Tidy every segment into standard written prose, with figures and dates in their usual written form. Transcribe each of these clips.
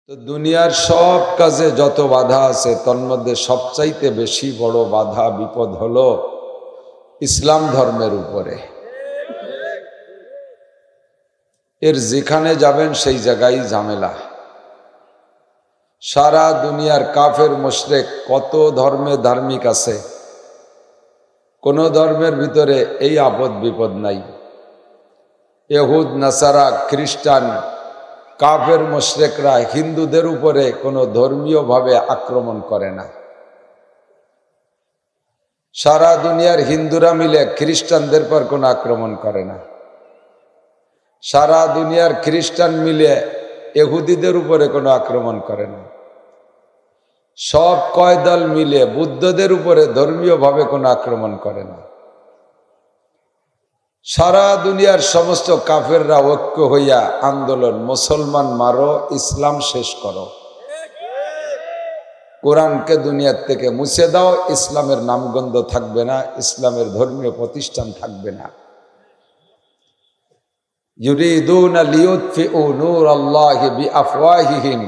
তো দুনিয়ার সব কাজে যত বাধা আছে তার মধ্যে সবচাইতে বেশি বড় বাধা বিপদ হলো ইসলাম ধর্মের উপরে। এর যেখানে যাবেন সেই জায়গায় ঝামেলা। সারা দুনিয়ার কাফের মুশরিক কত ধর্মে ধার্মিক আছে, কোন ধর্মের ভিতরে এই আপদ বিপদ নাই। ইহুদ, নাসারা, খ্রিস্টান, কাফের মুশরিকরা হিন্দুদের উপরে কোনো ধর্মীয়ভাবে আক্রমণ করে না। সারা দুনিয়ার হিন্দুরা মিলে খ্রিস্টানদের পর কোনো আক্রমণ করে না। সারা দুনিয়ার খ্রিস্টান মিলে ইহুদিদের উপরে কোনো আক্রমণ করে না। সব কয় দল মিলে বুদ্ধদের উপরে ধর্মীয়ভাবে কোনো আক্রমণ করে না। সারা দুনিয়ার সমস্ত কাফেররা ঐক্য হইয়া আন্দোলন, মুসলমান মারো, ইসলাম শেষ করো, কোরআনকে দুনিয়ার থেকে মুছে দাও, ইসলামের নামগন্ধ থাকবে না, ইসলামের ধর্মীয় প্রতিষ্ঠান থাকবে না। ইউরিদুনা লিইউতফিউ নূরাল্লাহি বিআফওয়াহিহিম,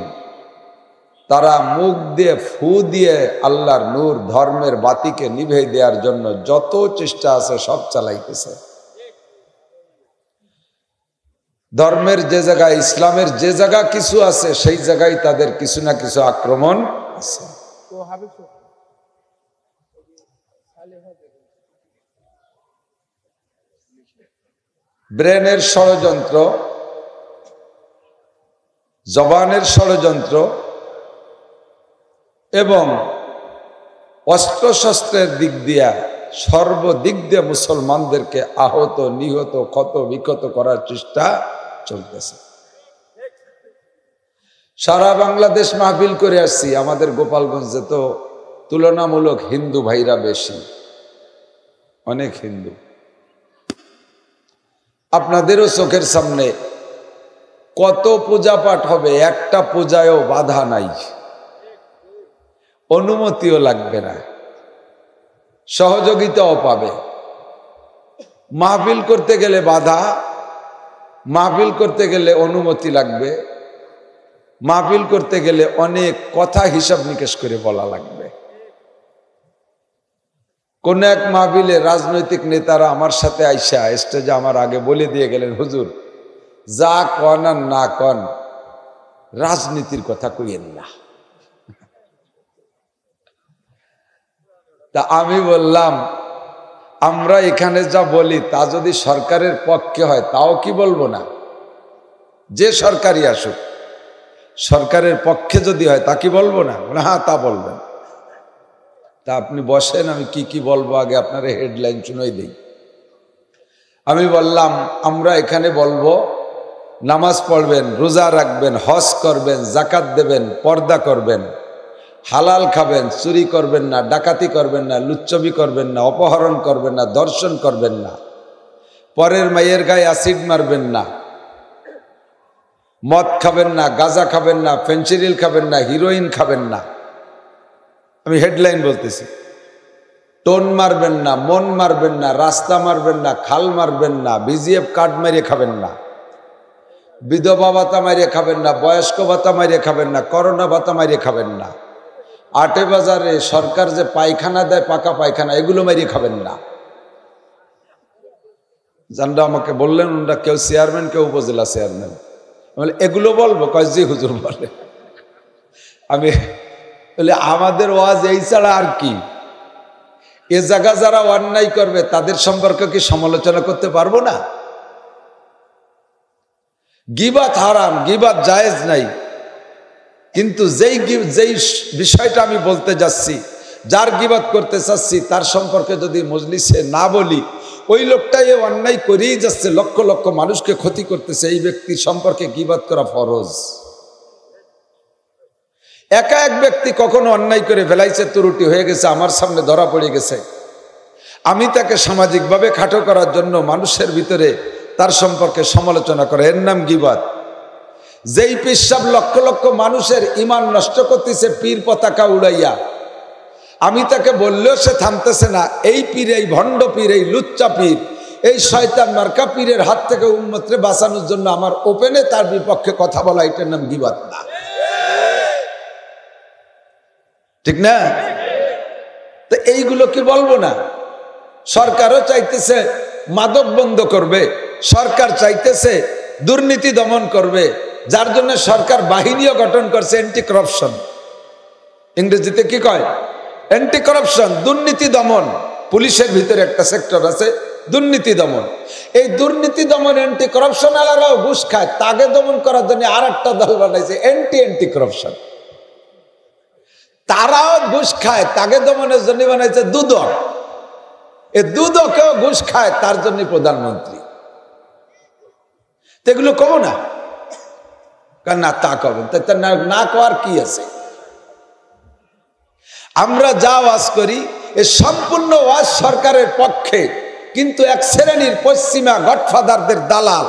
তারা মুখ দিয়ে ফু দিয়ে আল্লাহর নূর, ধর্মের বাতিকে নিভে দেওয়ার জন্য যত চেষ্টা আছে সব চালাইতেছে। ধর্মের যে জায়গায়, ইসলামের যে জায়গা কিছু আছে সেই জায়গায় তাদের কিছু না কিছু আক্রমণ আছে। ব্রেনের ষড়যন্ত্র, জবানের ষড়যন্ত্র এবং অস্ত্রশস্ত্রের দিক দিয়া সর্বদিক দিয়ে মুসলমানদেরকে আহত, নিহত, ক্ষত বিক্ষত করার চেষ্টা চলতেছে। সারা বাংলাদেশ মাহফিল করে আসছি। আমাদের গোপালগঞ্জে তো তুলনামূলক হিন্দু ভাইরা বেশি, অনেক হিন্দু। আপনাদেরও চোখের সামনে কত পূজা পাঠ হবে, একটা পূজায়ও বাধা নাই, অনুমতিও লাগবে না, সহযোগিতাও পাবে। মাহফিল করতে গেলে বাধা, মাহফিল করতে গেলে অনুমতি লাগবে, মাহফিল করতে গেলে অনেক কথা হিসাব নিকেশ করে বলা লাগবে। কোন এক মাহফিলে রাজনৈতিক নেতারা আমার সাথে আইসা স্টেজে আমার আগে বলে দিয়ে গেলেন, হুজুর যা কন আর না কন, রাজনীতির কথা কইেন না। তা আমি বললাম, আমরা এখানে যা বলি তা যদি সরকারের পক্ষে হয় তাও কি বলবো না? যে সরকারই আসুক, সরকারের পক্ষে যদি হয় তা কি বলবো না? হ্যাঁ, তা বলবেন। তা আপনি বসেন, আমি কি কি বলবো আগে আপনার হেডলাইন শুনেই দিই। আমি বললাম, আমরা এখানে বলবো নামাজ পড়বেন, রোজা রাখবেন, হজ করবেন, জাকাত দেবেন, পর্দা করবেন, হালাল খাবেন, চুরি করবেন না, ডাকাতি করবেন না, লুচ্চবি করবেন না, অপহরণ করবেন না, ধর্ষণ করবেন না, পরের মায়ের গায়ে অ্যাসিড মারবেন না, মদ খাবেন না, গাঁজা খাবেন না, ফেন্সিডিল খাবেন না, হিরোইন খাবেন না। আমি হেডলাইন বলতেছি। টোন মারবেন না, মন মারবেন না, রাস্তা মারবেন না, খাল মারবেন না, বিজিএফ কার্ড মেরে খাবেন না, বিধবা ভাতা মারিয়ে খাবেন না, বয়স্ক ভাতা মারিয়ে খাবেন না, করোনা ভাতা মারিয়ে খাবেন না, আটে বাজারে সরকার যে পায়খানা দেয়, পাকা পায়খানা, এগুলো মারিয়ে খাবেন না। জানরা আমাকে বললেন, ওনারা কেউ চেয়ারম্যান, কেউ উপজেলা চেয়ারম্যান, বলে এগুলো বলবো, কয় জি হুজুর বলে। আমি বলে আমাদের ওয়াজ এই ছাড়া আর কি? এ জায়গা যারা অন্যায় করবে তাদের সম্পর্কে কি সমালোচনা করতে পারবো না? গীবাত হারাম, গীবাত জায়েজ নাই, কিন্তু যেই বিষয়টা আমি বলতে যাচ্ছি, যার গীবাত করতে চাচ্ছি, তার সম্পর্কে যদি মজলিসে না বলি, ওই লোকটাই অন্যায় করেই যাচ্ছে, লক্ষ লক্ষ মানুষকে ক্ষতি করতেছে, এই ব্যক্তির সম্পর্কে গীবাত করা ফরজ। একা এক ব্যক্তি কখনো অন্যায় করে ফেলাইছে, ত্রুটি হয়ে গেছে, আমার সামনে ধরা পড়ে গেছে, আমি তাকে সামাজিকভাবে খাটো করার জন্য মানুষের ভিতরে তার সম্পর্কে সমালোচনা করে, এর নাম গীবাত। যেই পেশাব লক্ষ লক্ষ মানুষের ঈমান নষ্ট করতেছে পীর পতাকা উড়াইয়া, আমি তাকে বললেও সে থামতেছে না। এই পীর, এই ভণ্ড পীর, এই লুচ্চা পীর, এই শয়তান মার্কা পীরের হাত থেকে উম্মতরে বাঁচানোর জন্য আমার ওপেনে তার বিপক্ষে কথা বলা, এটার নাম গীবাত না। ঠিক না? তো এইগুলো কি বলবো না? সরকারও চাইতেছে মাদক বন্ধ করবে, সরকার চাইতেছে দুর্নীতি দমন করবে, যার জন্য সরকার বাহিনীও গঠন করছে অ্যান্টি করাপশন। ইংরেজিতে কি কয়? অ্যান্টি করাপশন, দুর্নীতি দমন। পুলিশের ভিতরে একটা সেক্টর আছে দুর্নীতি দমন। এই দুর্নীতি দমন অ্যান্টি করাপশন আলারাও ঘুষ খায়, তাকে দমন করার জন্য আর একটা দল বানাইছে অ্যান্টি করাপশন। তারাও ঘুষ খায়, তাকে দমনের জন্য বানাইছে দুদক। এই দুদকেও ঘুষ খায়, তার জন্য প্রধানমন্ত্রী। এগুলো কব না, না তা কবেন, না করার কি আছে? আমরা যা ওয়াজ করি এ সম্পূর্ণ ওয়াজ সরকারের পক্ষে, কিন্তু এক শ্রেণীর পশ্চিমা গডফাদারদের দালাল,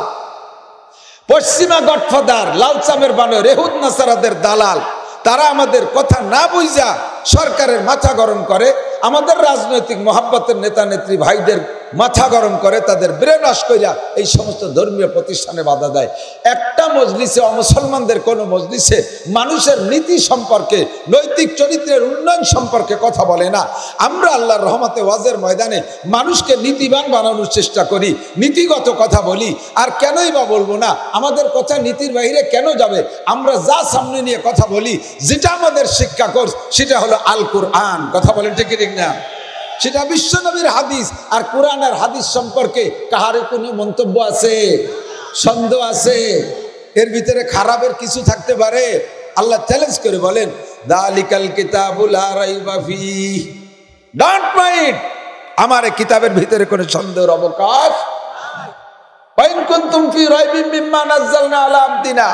পশ্চিমা গডফাদার, লালচামের বানর, এহুদ নাসারাদের দালাল, তারা আমাদের কথা না বুঝা সরকারের মাথা গরম করে, আমাদের রাজনৈতিক মহাব্বতের নেতা নেত্রী ভাইদের মাথা গরম করে, তাদের ব্রেন ওয়াশ কইরা এই সমস্ত ধর্মীয় প্রতিষ্ঠানে বাধা দেয়। একটা মজলিসে, অমুসলমানদের কোনো মজলিসে মানুষের নীতি সম্পর্কে, নৈতিক চরিত্রের উন্নয়ন সম্পর্কে কথা বলে না। আমরা আল্লাহর রহমতে ওয়াজের ময়দানে মানুষকে নীতিবান বানানোর চেষ্টা করি, নীতিগত কথা বলি। আর কেনই বা বলবো না? আমাদের কথা নীতির বাইরে কেন যাবে? আমরা যা সামনে নিয়ে কথা বলি, যেটা আমাদের শিক্ষা কোর্স, সেটা হলো আল কুরআন। কথা বলেন ঠিক না? সেটা বিশ্বনবীর হাদিস। আর কোরআন আর হাদিস সম্পর্কে কাহার কোনো মন্তব্য আছে? সন্দেহ আছে? এর ভিতরে খারাপের কিছু থাকতে পারে? আল্লাহ চ্যালেঞ্জ করে বলেন, যালিকাল কিতাবু লা রাইবা ফিহি, ডোন্ট মাইন্ড, আমার এই কিতাবের ভিতরে কোনো সন্দেহের অবকাশ। ওয়াইন কুনতুম ফি রাইবিম মিম্মা নাযালনা আলা আবদিনা,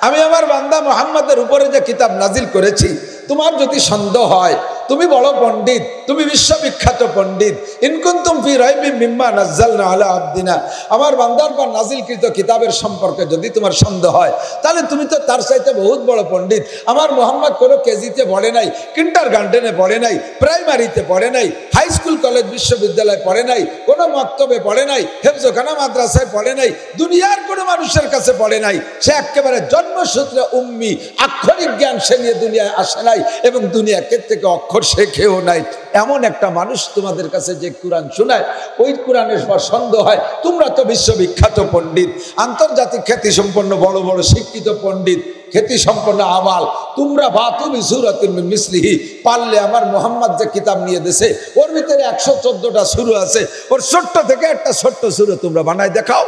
আমি আমার বান্দা মুহাম্মাদের উপরে যে কিতাব নাজিল করেছি, তোমার যদি সন্দেহ হয়, তুমি বড় পণ্ডিত, তুমি বিশ্ববিখ্যাত পণ্ডিত, ইন কুনতুম ফি রাইবিম মিম্মা নাযালনা আলা আবদিনা, আমার বান্দার পর নাজিলকৃত কিতাবের সম্পর্কে যদি তোমার সন্দেহ হয়, তাহলে তুমি তো তার চাইতে বহুত বড় পণ্ডিত। আমার মুহাম্মদ কোনো কেজিতে পড়ে নাই, কিন্ডারগার্টেনে পড়ে নাই, প্রাইমারিতে পড়ে নাই, হাই স্কুল কলেজ বিশ্ববিদ্যালয়ে পড়ে নাই, কোনো মক্তবে পড়ে নাই, হেফজখানা মাদ্রাসায় পড়ে নাই, দুনিয়ার কোনো মানুষের কাছে পড়ে নাই। সে একেবারে জন্মসূত্রে উম্মি, আক্ষরিক জ্ঞান সে নিয়ে দুনিয়ায় আসে নাই এবং দুনিয়া থেকে অক্ষর শেখেও নাই। এমন একটা মানুষ তোমাদের কাছে যে কোরআন শোনায়, ওই কোরআনের পর সন্দেহ হয়। তোমরা তো বিশ্ববিখ্যাত পণ্ডিত, আন্তর্জাতিক খ্যাতি সম্পন্ন বড় বড় শিক্ষিত পণ্ডিত, খ্যাতি সম্পন্ন আবাল, তোমরা বাতু বিসুরাতিন মিন মিসলিহি, পারলে আমার মুহাম্মদ যে কিতাব নিয়ে দেশে, ওর ভিতরে 114টা সূরা আছে, ওর ছোট্ট থেকে একটা ছোট্ট সূরা তোমরা বানাই দেখাও,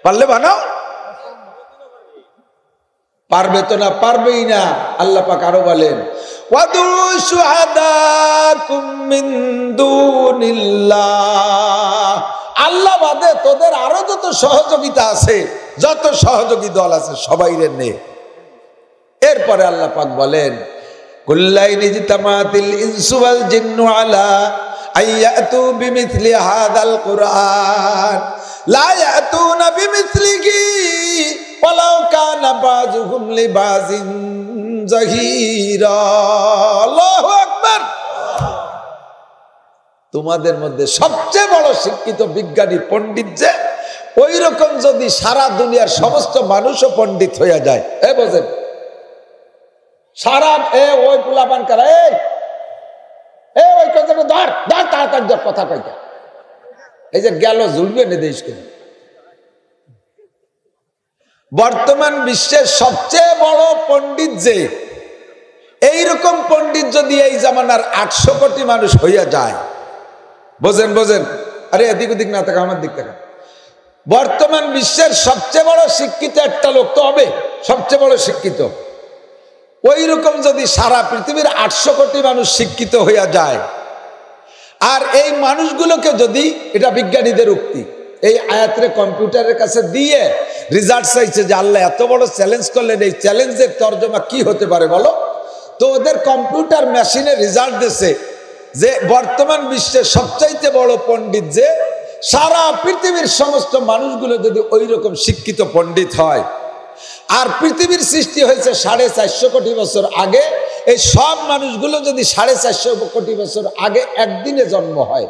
পারলে বানাও। পারবে তো না, পারবেই না। আল্লাহ পাক আরো বলেন, ওয়াদু শুহাদাকুম মিন দুনিল্লাহ, আল্লাহ বাদে তোদের আরো যত সহযোগিতা আছে, যত সহযোগী দল আছে, সবাই রে নে। এরপরে আল্লাহ পাক বলেন, কুল্লাইন ইজতামাতিল ইনসু ওয়াল জিন্নু আলা আইয়াতু বিমিথলি হাযাল কুরআন লা ইয়াতুনা বিমিথলিহি ওয়ালাউ কানা বাযুহুম লিবাযিন যাহিরা। আল্লাহু আকবার। তোমাদের মধ্যে সবচেয়ে বড় শিক্ষিত বিজ্ঞানী পণ্ডিত যে, ওই রকম যদি সারা দুনিয়ার সমস্ত মানুষও পণ্ডিত হয়ে যায়, বোঝেন সারা ওই পোলাপান কারা, ওই কথাটা ধর ধর তাড়াতাড়ি ধর, কথা কইটা এই যে গেল ঝুলবে নিদেশ করে। বর্তমান বিশ্বের সবচেয়ে বড় পণ্ডিত যে, এইরকম পণ্ডিত যদি এই জামানার 800 কোটি মানুষ হইয়া যায়, বোঝেন বোঝেন, আরে এদিক ওদিক না থাকা, আমার দিক থাকা, বর্তমান বিশ্বের সবচেয়ে বড় শিক্ষিত একটা লোক তো হবে, সবচেয়ে বড় শিক্ষিত। ওই রকম যদি সারা পৃথিবীর 800 কোটি মানুষ শিক্ষিত হইয়া যায়, আর এই মানুষগুলোকে যদি, এটা বিজ্ঞানীদের উক্তি, এই আয়াতরে কম্পিউটারের কাছে দিয়ে রিজাল্ট চাইছে যে আল্লাহ এত বড় চ্যালেঞ্জ করলেন, এই চ্যালেঞ্জের তর্জমা কি হতে পারে বলো? তো ওদের কম্পিউটার মেশিনে রেজাল্ট দিয়েছে যে বর্তমান বিশ্বের সবচাইতে বড় পণ্ডিত যে, সারা পৃথিবীর সমস্ত মানুষগুলো যদি ওই রকম শিক্ষিত পণ্ডিত হয়, আর পৃথিবীর সৃষ্টি হয়েছে 450 কোটি বছর আগে, এই সব মানুষগুলো যদি 450 কোটি বছর আগে একদিনে জন্ম হয়,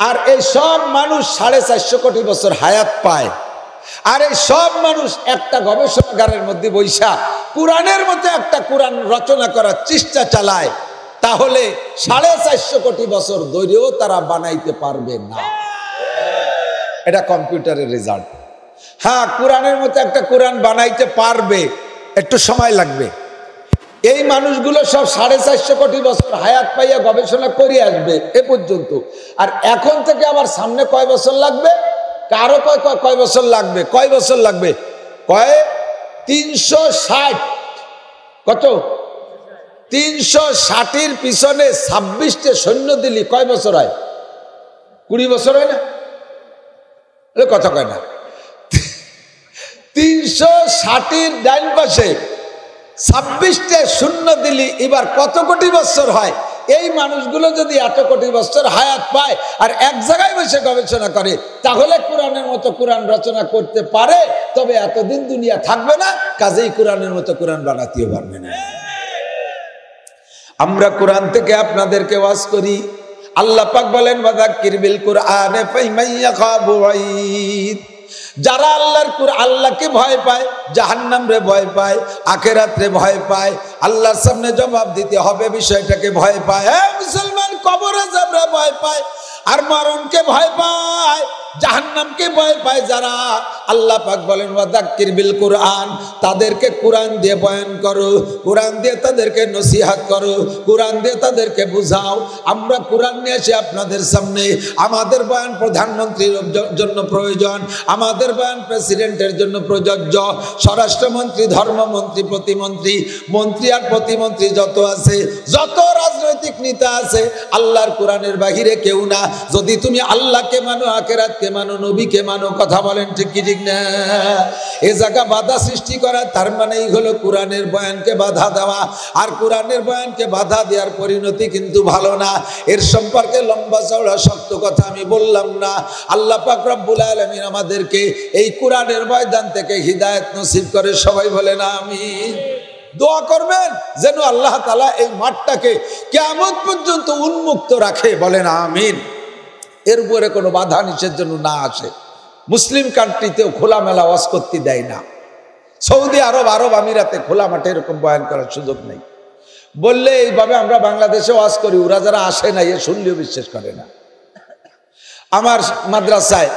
আর এই সব মানুষ 450 কোটি বছর হায়াত পায়, আর এই সব মানুষ একটা গবেষণাগারের মধ্যে বৈশা কোরআনের মতো একটা কোরআন রচনা করার চেষ্টা চালায়, তাহলে 450 কোটি বছর ধরেও তারা বানাইতে পারবে না। এটা কম্পিউটারের রেজাল্ট। হ্যাঁ, কোরআনের মতো একটা কোরআন বানাইতে পারবে, একটু সময় লাগবে। এই মানুষগুলো সব 450 কোটি বছর হায়াত পাইয়া গবেষণা করে আসবে এ পর্যন্ত। আর এখন থেকে আবার সামনে কয় বছর লাগবে? কারো কয় বছর লাগবে? কয় বছর লাগবে? কয় 360। কত? 360-এর পিছনে 26টে সৈন্য দিলি কয় বছর হয়? 20 বছর হয় না? কথা কয় না। 360-এর ডাইন পাশে 26টে শূন্য দিলি এবার কত কোটি বছর হয়? এই মানুষগুলো যদি এত কোটি বছর হায়াত পায় আর এক জায়গায় বসে গবেষণা করে, তাহলে কোরআনের মতো কোরআন রচনা করতে পারে, তবে এতদিন দুনিয়া থাকবে না, কাজেই কোরআনের মতো কোরআন বানাতেও পারবে না। আমরা কোরআন থেকে আপনাদেরকে ওয়াজ করি। আল্লাহ পাক বলেন, ওয়াযাক্কির বিল কুরআনে ফামান ইয়াখাফু ওয়াঈদ। যারা আল্লাহকে ভয় পায়, জাহান্নাম রে ভয় পায়, আখিরাত রে ভয় পায়, আল্লাহর সামনে জবাব দিতে হবে বিষয়টাকে ভয় পায়। মুসলমান কবরে যাবে ভয় পায়, আর মরণকে ভয় পায়, জাহান্নামকে ভয় পায় যারা, আল্লাহ পাক বলেন ওয়াযাক্কির বিল কুরআন, তাদেরকে কোরআন দিয়ে বয়ান করো, কোরআন দিয়ে তাদেরকে নসিহত করো, কোরআন দিয়ে তাদেরকে বুঝাও। আমরা কোরআন নিয়ে এসে আপনাদের সামনে, আমাদের বয়ান প্রধানমন্ত্রীর জন্য প্রয়োজন, আমাদের বয়ান প্রেসিডেন্টের জন্য প্রযোজ্য, স্বরাষ্ট্রমন্ত্রী, ধর্মমন্ত্রী, প্রতিমন্ত্রী, মন্ত্রী আর প্রতিমন্ত্রী যত আছে, যত রাজনৈতিক নেতা আছে, আল্লাহর কোরআনের বাহিরে কেউ না। যদি তুমি আল্লাহকে মানো, আখিরাতকে মানো, নবীকে মানো, কথা বলেন ঠিক কি ঠিক না? এ জায়গা বাধা সৃষ্টি করা, তার মানেই হলো কোরআনের বয়ানকে বাধা দেওয়া। আর কোরআনের বয়ানকে বাধা দেওয়ার পরিণতি কিন্তু ভালো না। এর সম্পর্কে লম্বা চওড়া শক্ত কথা আমি বললাম না। আল্লাহ পাক রব্বুল আলামিন আমাদেরকে এই কোরআনের ময়দান থেকে হিদায়াত নসিব করে, সবাই বলেন আমিন। দোয়া করবেন যেন আল্লাহ তাআলা এই মাঠটাকে কিয়ামত পর্যন্ত উন্মুক্ত রাখে, বলেন আমিন। এর উপরে কোনো বাধা নিষেধ যেন না আসে। মুসলিম কান্ট্রিতেও খোলামেলা ওয়াজ করতে দেয় না। সৌদি আরব, আরব আমিরাতে খোলা মাঠে এরকম বয়ান করার সুযোগ নেই। বললে এইভাবে আমরা বাংলাদেশে ওয়াজ করি, ওরা যারা আসে না এ শুনলেও বিশ্বাস করে না। আমার মাদ্রাসায়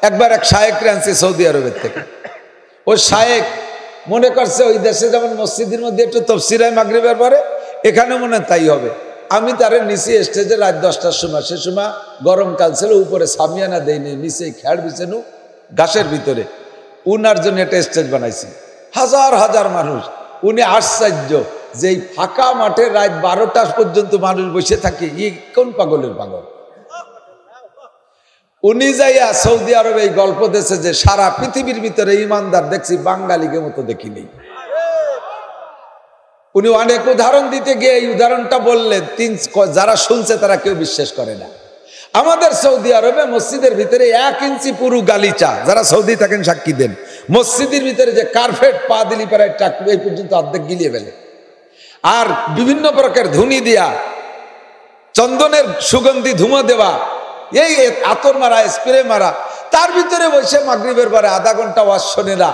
একবার এক শায়েকরে আনছে সৌদি আরবের থেকে। ওই শায়েক মনে করছে ওই দেশে যেমন মসজিদের মধ্যে একটু তাফসীর হয় মাগরিবের পরে, এখানে মনে হয় তাই হবে। আমি তারে নিচে স্টেজে রাত 10টার সময়, সে সময় গরমকাল ছিল, উপরে সামিয়ানা দেয়নি, নিচে খেয়ার বিছানো ঘাসের ভিতরে, উনার জন্য একটা স্টেজ বানাইছি। হাজার হাজার মানুষ। উনি আশ্চর্য যে এই ফাঁকা মাঠে রাত 12টা পর্যন্ত মানুষ বসে থাকে, ই কোন পাগলের পাগল। উনি যাইয়া সৌদি আরবে এই গল্প দেশে যে সারা পৃথিবীর ভিতরে ইমানদার দেখছি, বাঙালিকে মতো দেখিনি। উনি অনেক উদাহরণ দিতে গিয়ে এই উদাহরণটা বললেন, যারা শুনছে তারা কেউ বিশ্বাস করে না। আমাদের সৌদি আরবে মসজিদের ভিতরে 1 ইঞ্চি পুরু গালিচা, যারা সৌদি থাকেন সাক্ষী দেন, মসজিদের ভিতরে যে কার্পেট পা দিলি প্রায় টাকবে এই পর্যন্ত অর্ধেক গিলিয়ে ফেলে। আর বিভিন্ন প্রকার ধুনি দিয়া, চন্দনের সুগন্ধি ধুমো দেওয়া, এই আতর মারা, স্প্রে মারা, তার ভিতরে বসে মাগরিবের পরে আধা ঘন্টা ওয়াজ শোনে না।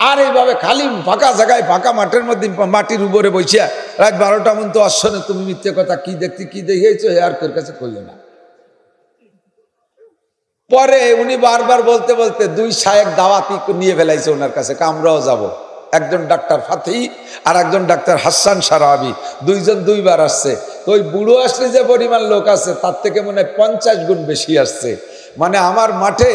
আর এইভাবে খালি ফাঁকা জায়গায়, ফাঁকা মাঠের মধ্যে, মাটির উপরে বসিয়া রাত 12টা মতো ওয়াজ শোনে। তুমি মিথ্যে কথা কি দেখতে কি দেখিয়েছো, আর তোর কাছে কইও না। পরে উনি বারবার বলতে বলতে 2 শায়েক দাওয়াতি নিয়ে ফেলাইছে ওনার কাছে, আমরাও যাব। একজন ডাক্তার ফাতেহি আর একজন ডাক্তার হাসান সারাবি, 2 জন 2 বার আসছে। তো ওই বুড়ো আসলে যে পরিমাণ লোক আছে তার থেকে মনে হয় 50 গুণ বেশি আসছে। মানে আমার মাঠে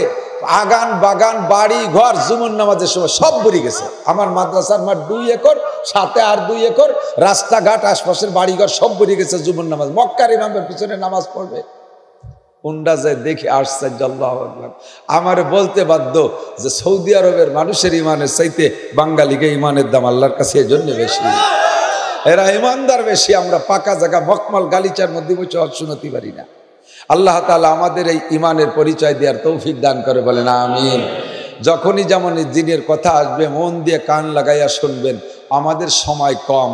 আগান বাগান, বাড়ি ঘর, জুমুর নামাজের সময় সব ভরে গেছে। আমার মাদ্রাসার মাঠ 2 একর, সাথে আর 2 একর, রাস্তাঘাট, আশপাশের বাড়িঘর সব ভরে গেছে জুমুর নামাজ। মক্কার ইমামের পিছনে নামাজ পড়বে। উন্ডা যায় দেখি আশ্চর্য, আল্লাহু আকবার। আমার বলতে বাধ্য যে সৌদি আরবের মানুষের ইমানের চাইতে বাঙালিকে ইমানের দাম আল্লাহর কাছে এই জন্য বেশি। এরা ইমানদার বেশি। আমরা পাকা জায়গা মকমল গালিচার মধ্যে বসে শুনতে পারি না। আল্লাহ তাআলা আমাদের এই ইমানের পরিচয় দেওয়ার তৌফিক দান করে, বলেন আমিন। যখনই যেমন দিনের কথা আসবে মন দিয়ে কান লাগাইয়া শুনবেন। আমাদের সময় কম,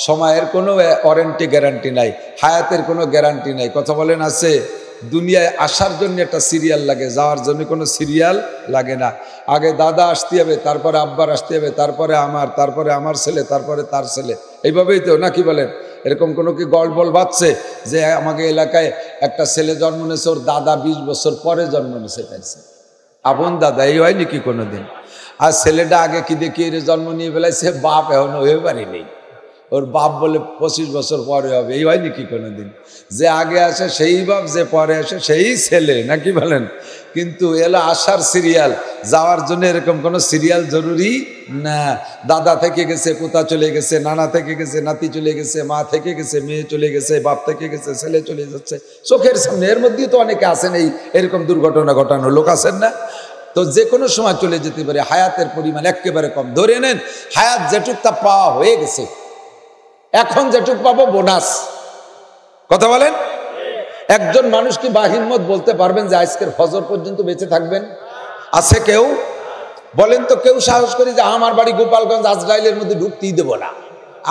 সময়ের কোনো ওয়ারেন্টি গ্যারান্টি নাই, হায়াতের কোনো গ্যারান্টি নাই, কথা বলেন আছে? দুনিয়ায় আসার জন্য একটা সিরিয়াল লাগে, যাওয়ার জন্য কোনো সিরিয়াল লাগে না। আগে দাদা আসতে হবে, তারপরে আব্বার আসতে হবে, তারপরে আমার ছেলে, তারপরে তার ছেলে, এইভাবেই তো নাকি বলেন? এরকম কোনো কি গল্প বাঁচছে যে আমাকে এলাকায় একটা ছেলে জন্ম নিয়েছে, ওর দাদা 20 বছর পরে জন্ম নিয়েছে, পাইছে আপন দাদা, এই হয়নি কি কোনোদিন? আর ছেলেটা আগে কি দেখিয়ে জন্ম নিয়ে ফেলাইছে, বাপ এখন হয়ে পারিনি, ওর বাপ বলে 25 বছর পরে হবে, এই হয়নি কি কোনোদিন? যে আগে আসে সেই বাপ, যে পরে আসে সেই ছেলে, নাকি বলেন? কিন্তু এলো আসার সিরিয়াল, যাওয়ার জন্য এরকম কোনো সিরিয়াল জরুরি না। দাদা থেকে গেছে, পোতা চলে গেছে, নানা থেকে গেছে, নাতি চলে গেছে, মা থেকে গেছে, মেয়ে চলে গেছে, বাপ থেকে গেছে, ছেলে চলে যাচ্ছে চোখের সামনে। এর মধ্যেই তো অনেকে আছেন এরকম দুর্ঘটনা ঘটানো লোক আছেন না? তো যে কোনো সময় চলে যেতে পারে। হায়াতের পরিমাণ একেবারে কম। ধরে নেন হায়াত যেটুক তা পাওয়া হয়ে গেছে, এখন যেটুক পাবো বোনাস। কথা বলেন? একজন মানুষ কি বাহিম্মত বলতে পারবেন যে আজকের ফজর পর্যন্ত বেঁচে থাকবেন? আছে কেউ? বলেন তো কেউ সাহস করি যে আমার বাড়ি গোপালগঞ্জ, আজরাইলের মধ্যে ঢুকতেই দেবো না,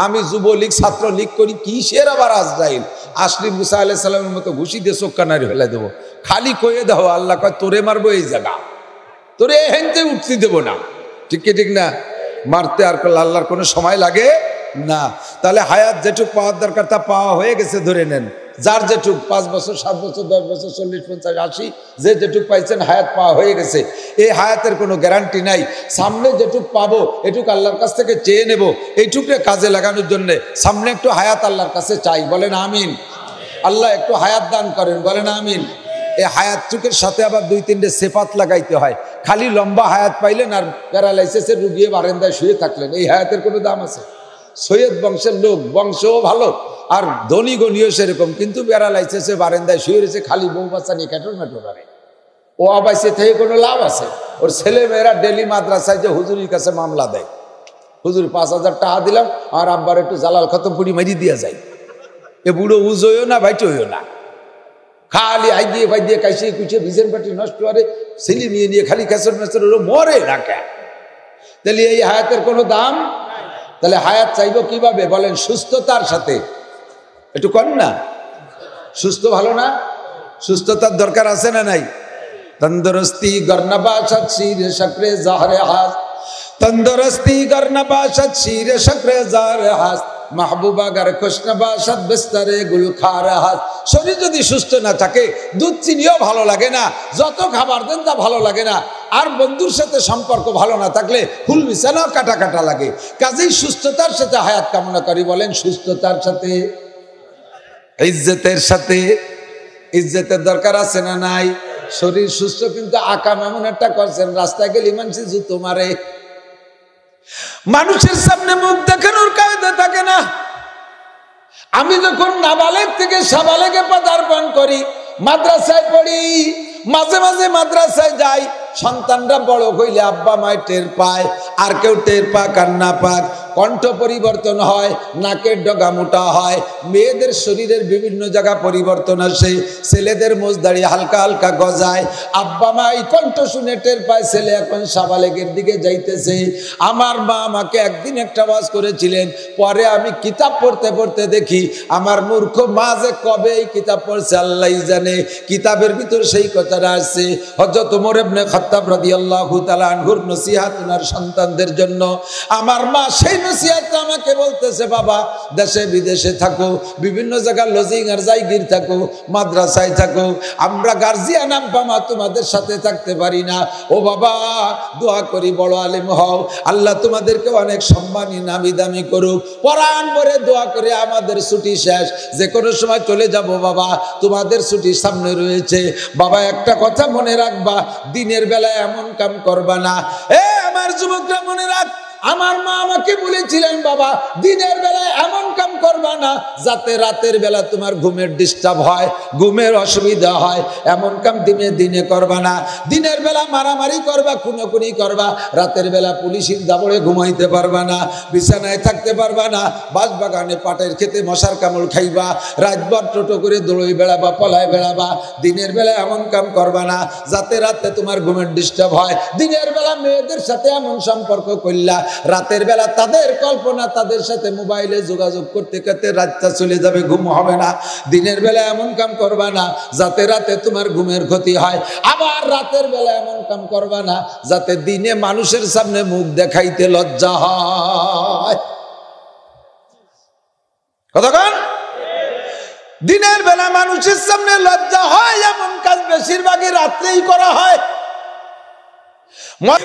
আমি যুবলীগ ছাত্রলীগ করি, কিসের আবার আজরাইল? আসলি মুসা আলাইহিস সালামের মতো ঘুষি দিয়ে চোখ কানারি ফেলে দেবো। খালি কয়ে দাও আল্লাহ কয় তোরে মারবো এই জায়গা, তোরে হেনতে উঠতে দেবো না। ঠিক কি ঠিক না? মারতে আর আল্লাহর কোনো সময় লাগে না। তাহলে হায়াত যেটুক পাওয়ার দরকার তা পাওয়া হয়ে গেছে। ধরে নেন যার যেটুক 5 বছর, 7 বছর, 10 বছর, 40, 50, 80 যে যেটুক পাইছেন হায়াত পাওয়া হয়ে গেছে। এই হায়াতের কোনো গ্যারান্টি নাই। সামনে যেটুক পাবো এটুক আল্লাহর কাছ থেকে চেয়ে নেব, এইটুকরে কাজে লাগানোর জন্য সামনে একটু হায়াত আল্লাহর কাছে চাই। বলেন আমিন। আল্লাহ একটু হায়াত দান করেন, বলেন আমিন। এই হায়াতটুকের সাথে আবার 2-3টে সিফাত লাগাইতে হয়। খালি লম্বা হায়াত পাইলেন আর প্যারালাইসিসের রুগিয়ে বারান্দায় শুয়ে থাকলেন, এই হায়াতের কোনো দাম আছে? সৈয়দ বংশের লোক, বংশও ভালো আর ধনী গণীয় সেরকম, কিন্তু প্যারালাইসিসে বারান্দায় শুয়ে রয়েছে, খালি বউ বাচ্চা নিয়ে ক্যাটর ম্যাটর করে। ও আবাইসে থেকে কোনো লাভ আছে? ওর ছেলে মেয়েরা ডেলি মাদ্রাসায় যে হুজুরির কাছে মামলা দেয়, হুজুর 5000 টাকা দিলাম আর আব্বার একটু জালাল খতম পুরি মারি দিয়া যায়। এ বুড়ো উজইও না বাইটইও না, খালি আই দিয়ে ভাই দিয়ে কাইসে কুচিয়ে ভিজেন পাটি নষ্ট করে, ছেলে মেয়ে নিয়ে খালি ক্যাসর ম্যাসর মরে না কে? তাহলে এই হায়াতের কোনো দাম? তাহলে হায়াত চাইবো কিভাবে বলেন? সুস্থতার সাথে। একটু কর না, সুস্থ ভালো না? সুস্থতার দরকার আছে না নাই? তন্দুরস্তি গর্না বাসাত শিরে শক্রে জাহরে হাস, তন্দুরস্তি গর্না বাসাত শিরে শক্রে জাহরে হাস, মাহবুবা গার খুশনা বাসাত বিস্তরে গুল খার হাস। শরীর যদি সুস্থ না থাকে দুধ চিনিও ভালো লাগে না, যত খাবার দেন তা ভালো লাগে না। আর বন্ধুর সাথে সম্পর্ক ভালো না থাকলে ফুল বিছানাও কাটা কাটা লাগে। কাজেই সুস্থতার সাথে হায়াত কামনা করি। বলেন সুস্থতার সাথে, ইজ্জতের সাথে। ইজ্জতের দরকার আছে না নাই? শরীর সুস্থ কিন্তু আকাম এমন একটা করছেন, রাস্তায় গেলে মানুষ জুতো মারে, মানুষের সামনে মুখ দেখানোর কায়দা থাকে না। আমি যখন নাবালেগ থেকে সাবালেগে পদার্পণ করি, মাদ্রাসায় পড়ি, মাঝে মাঝে মাদ্রাসায় যাই, সন্তানরা বড় হইলে আব্বা মায় টের পায়, আর কেউ টের পাক আর না পাক, কণ্ঠ পরিবর্তন হয়, নাকের ডগা মোটা হয়, মেয়েদের শরীরের বিভিন্ন জায়গা পরিবর্তন আসে, ছেলেদের মোজদাড়ি হালকা হালকা গজায়। আব্বা মা এই কণ্ঠ শুনে টের পায় ছেলে এখন সাবালেগের দিকে যাইতেছে। আমার মা আমাকে একদিন একটা ওয়াজ করেছিলেন, পরে আমি কিতাব পড়তে পড়তে দেখি আমার মূর্খ মা যে কবে এই কিতাব পড়ছে আল্লাহই জানে। কিতাবের ভিতর সেই কথাটা আসছে, হযরত ওমর ইবনে খাত্তাব রাদিয়াল্লাহু তাআলা আনহুর নসিহত ওনার সন্তানদের জন্য। আমার মা সেই নসিহতটা আমাকে বলতেছে, বাবা দেশে বিদেশে থাকো, বিভিন্ন জায়গায় লজিং আর জায়গির থাকো, মাদ্রাসায় থাকো, আমরা গার্জিয়ান আব্বা মা তোমাদের সাথে থাকতে পারি না। ও বাবা দোয়া করি বড় আলেম হও, আল্লাহ তোমাদেরকে অনেক সম্মানী নামি দামি করুক। কোরআন পড়ে দোয়া করে আমাদের ছুটি শেষ, যে কোনো সময় চলে যাব বাবা, তোমাদের ছুটি সামনে রয়েছে। বাবা একটা কথা মনে রাখবা, দিনের বেলায় এমন কাম করবা না। আমার যুবকরা মনে রাখ, আমার মা আমাকে বলেছিলেন, বাবা দিনের বেলায় এমন কাম করবা না যাতে রাতের বেলা তোমার ঘুমের ডিস্টার্ব হয়, ঘুমের অসুবিধা হয়, এমন কাম দিনে দিনে করবা না। দিনের বেলা মারামারি করবা, খুনোখুনি করবা, রাতের বেলা পুলিশের দাবড়ে ঘুমাইতে পারবা না, বিছানায় থাকতে পারবা না, বাঁশবাগানে পাটের খেতে মশার কামড় খাইবা, রাতভর টোটো করে দৌড়ই বেড়াবা, পলায় বেড়াবা। দিনের বেলা এমন কাম করবা না যাতে রাতে তোমার ঘুমের ডিস্টার্ব হয়। দিনের বেলা মেয়েদের সাথে এমন সম্পর্ক করলা, রাতের বেলা তাদের কল্পনা, তাদের সাথে মোবাইলে যোগাযোগ করতে তরিকাতে রাতটা চলে যাবে, ঘুম হবে না। দিনের বেলা এমন কাম করবা না যাতে রাতে তোমার ঘুমের ক্ষতি হয়, আবার রাতের বেলা এমন কাম করবা না যাতে দিনে মানুষের সামনে মুখ দেখাইতে লজ্জা হয়। কতক্ষণ? দিনের বেলা মানুষের সামনে লজ্জা হয় এমন কাজ বেশিরভাগই রাত্রেই করা হয়।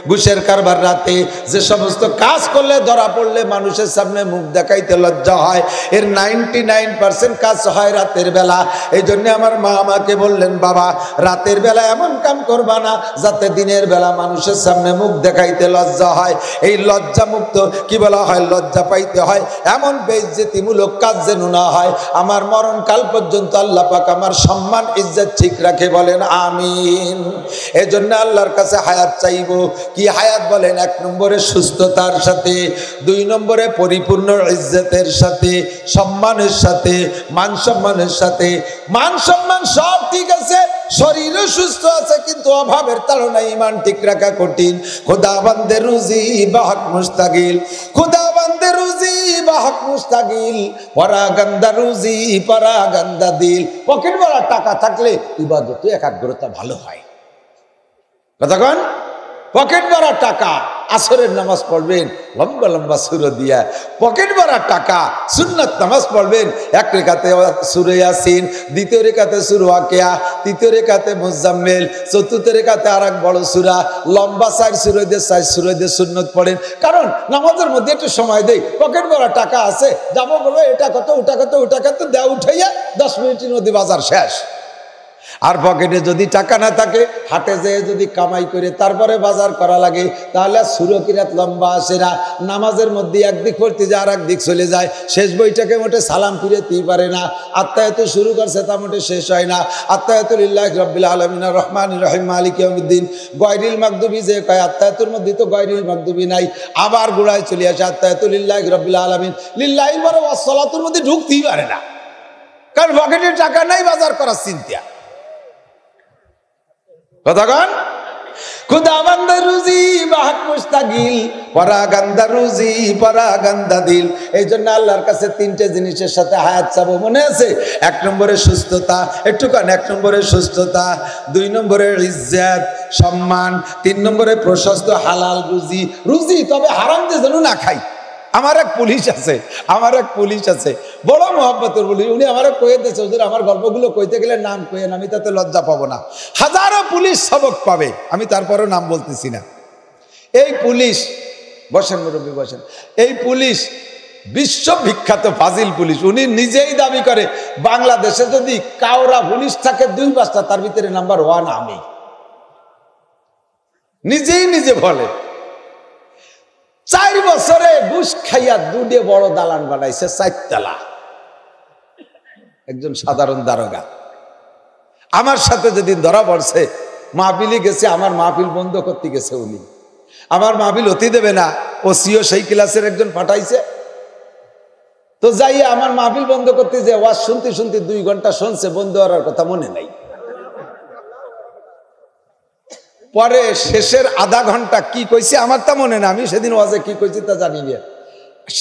ঘুষের কারবার রাতে যে সমস্ত কাজ করলে ধরা পড়লে মানুষের সামনে মুখ দেখাইতে লজ্জা হয়, এর 99% কাজ হয় রাতের বেলা। এই জন্য আমার মা আমাকে বললেন, বাবা রাতের বেলা এমন কাম করবা না যাতে দিনের বেলা মানুষের সামনে মুখ দেখাইতে লজ্জা হয়। এই লজ্জা মুক্ত কি বলা হয়, লজ্জা পাইতে হয় এমন বেইজ্জতিমূলক কাজ যেন না হয়। আমার মরণকাল পর্যন্ত আল্লাহ পাক আমার সম্মান ইজ্জত ঠিক রাখে, বলেন আমিন। এই জন্য আল্লাহর কাছে হায়াত চাইবো। কি হায়াত বলেন? 1 নম্বরে সুস্থতার সাথে, 2 নম্বরে পরিপূর্ণ ইজ্জতের সাথে, সম্মানের সাথে, মান সম্মানের সাথে। মান সম্মান সব ঠিক আছে, শরীরও সুস্থ আছে, কিন্তু অভাবের তাড়নায় ঈমান ঠিক রাখা কঠিন। খোদা বান্দে রুজি বাহক মুস্তাগিল, খোদা বান্দে রুজি বাহক মুস্তাগিল, পরাগান্দা রুজি পরাগান্দা দিল। পকেট ভরা টাকা থাকলে ইবাদতে একাগ্রতা ভালো হয়। কতক্ষণ? পকেট ভরা টাকা, আসরের নামাজ পড়বেন লম্বা লম্বা সূরা দিয়া, পকেট ভরা টাকা সুন্নাত নামাজ পড়বেন, 1 রাকাতে সূরা ইয়াসিন, 2 রাকাতে সূরা ওয়াকিয়া, 3 রাকাতে মুজাম্মিল, 4 রাকাতে আরেক বড় সূরা, লম্বা 4 সূরা দিয়ে সুন্নাত পড়েন। কারণ নামাজের মধ্যে একটু সময় দেই, পকেট ভরা টাকা আছে, যাবো বলবো এটা কত ওটা কত ওটা কত, দেয়া উঠাইয়া 10 মিনিটের মধ্যে বাজার শেষ। আর পকেটে যদি টাকা না থাকে, হাটে যেয়ে যদি কামাই করে তারপরে বাজার করা লাগে, তাহলে সূরা কিরাত লম্বা আসে না। নামাজের মধ্যে একদিক পড়তে যায় আর একদিক চলে যায়, শেষ বইটাকে মোটে সালাম ফিরেতেই পারে না। আত্তায়াত শুরু করছে তা মোটে শেষ হয় না। আত্তায়াতুলিল্লাহি রাব্বিল আলামিন রহমানির রহিম মালিক ইয়াউমিদ্দিন, গায়রিল মাগদুবি যে কয়, আত্তায়াতুর মধ্যে তো গায়রিল মাগদুবি নাই, আবার গোড়ায় চলে আসে আত্তায়াতুলিল্লাহি রাব্বিল আলামিন লিল্লাহি ওয়া সালাতুর মধ্যে ঢুকতেই পারে না, কারণ পকেটে টাকা নাই, বাজার করার চিন্তা। কতক্ষণ? খুদা বান্দা রুজি বাহক মুস্তাগিল, পরাগান্দা রুজি পরাগান্দা দিল। এই জন্য আল্লাহর কাছে 3টে জিনিসের সাথে হায়াত চাবো, মনে আছে? 1 নম্বরে সুস্থতা, একটু কান, 1 নম্বরে সুস্থতা, 2 নম্বরে ইজ্জত সম্মান, 3 নম্বরে প্রশস্ত হালাল রুজি। রুজি তবে হারাম যে যেন না খাই। আমার এক পুলিশ আছে, বড় মহব্বতের পুলিশ। উনি আমার কয়ে দিয়েছে, হুজুর আমার গল্পগুলো কইতে গেলে নাম কইেন, আমি তাতে লজ্জা পাবো না। হাজারো পুলিশ সবক পাবে, আমি তারপরেও নাম বলতেছি না। এই পুলিশ, বসেন মুরব্বী বসেন, এই পুলিশ বিশ্ববিখ্যাত ফাজিল পুলিশ। উনি নিজেই দাবি করে, বাংলাদেশে যদি কাউরা পুলিশ থাকে 2-5টা, তার ভিতরে নাম্বার 1 আমি। নিজে বলে 4 বছরে ঘুষ খাইয়া 2 বড় দালান বানাইছে, 4 তলা। একজন সাধারণ দারোগা আমার সাথে যেদিন ধরা পড়ছে, মাহফিলে গেছে, আমার মাহফিল বন্ধ করতে গেছে উনি, আমার মাহফিল হতে দেবে না। ওসিও সেই ক্লাসের একজন পাঠাইছে, তো যাইয়া আমার মাহফিল বন্ধ করতে যে ওয়াজ শুনতে 2 ঘন্টা শুনছে, বন্ধ হওয়ার কথা মনে নাই। পরে শেষের আধা ঘন্টা কি কইছে আমার তা মনে না, আমি সেদিন ওয়াজে কি কইছি তা জানি না।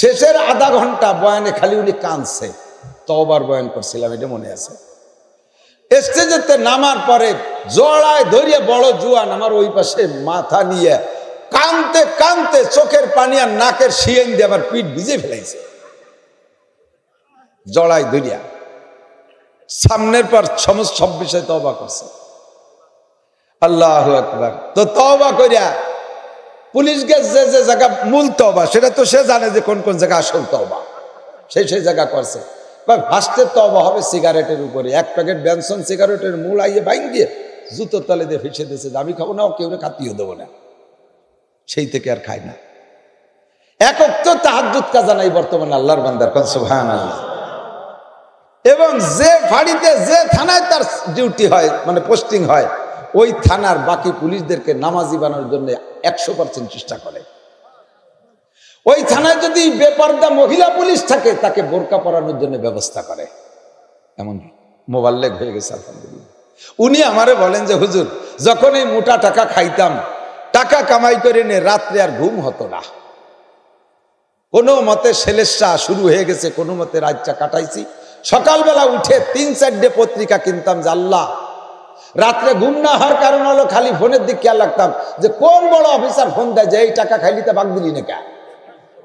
শেষের আধা ঘন্টা বয়ানে খালি উনি কাঁদছে, তওবার বয়ান করছিলাম, এটা মনে আছে। স্টেজেতে নামার পরে জড়ায় ধরিয়ে বড় জুয়ান আমার ওই পাশে মাথা নিয়ে কাঁদতে কাঁদতে চোখের পানি আর নাকের শিয়েন দিয়ে আমার পিঠ ভিজে ফেলাইছে, জড়ায় ধরিয়া। সামনের পর সমস্ত সব বিষয়ে তওবা করছে। আল্লাহু আকবার। তো তওবা কইরা পুলিশ গেছে যে জায়গা মূল তওবা, সেটা তো সে জানে যে কোন কোন জায়গা আসল তওবা, সেই জায়গা করছে। ফার্স্টের তওবা হবে সিগারেটের উপরে। 1 প্যাকেট বেনসন সিগারেটের মূল আইয়ে বাইন দিয়ে জুতোর তলে দিয়ে ফেসে দিয়েছে, আমি খাবো না, কেউ খাতিও দেবো না। সেই থেকে আর খায় না। 1 ওয়াক্ত তাহাজ্জুদ কাজা নাই বর্তমানে আল্লাহর বান্দার, কোন সুবহানাল্লাহ। এবং যে ফাঁড়িতে যে থানায় তার ডিউটি হয়, মানে পোস্টিং হয়, ওই থানার বাকি পুলিশদেরকে নামাজি বানানোর জন্য 100% চেষ্টা করে। ওই থানায় যদি বেপরদা মহিলা পুলিশ থাকে, তাকে বোরকা পরানোর জন্য ব্যবস্থা করে। এমন মোবাল্লেগ হয়ে গেছে আলহামদুলিল্লাহ। উনি আমারে বলেন যে হুজুর, যখন এই মোটা টাকা খাইতাম, টাকা কামাই করে নিয়ে রাত্রে আর ঘুম হতো না, কোনো মতে সেলেসা শুরু হয়ে গেছে, কোনো মতে রাতটা কাটাইছি। সকালবেলা উঠে 3-4টে পত্রিকা কিনতাম যে আল্লাহ, রাত্রে ঘুম না হওয়ার কারণ হলো খালি ফোনের দিক খেয়াল রাখতাম যে কোন বড় অফিসার ফোন দেয় যে এই টাকা খাইলিতে বাগ দিলি না কে,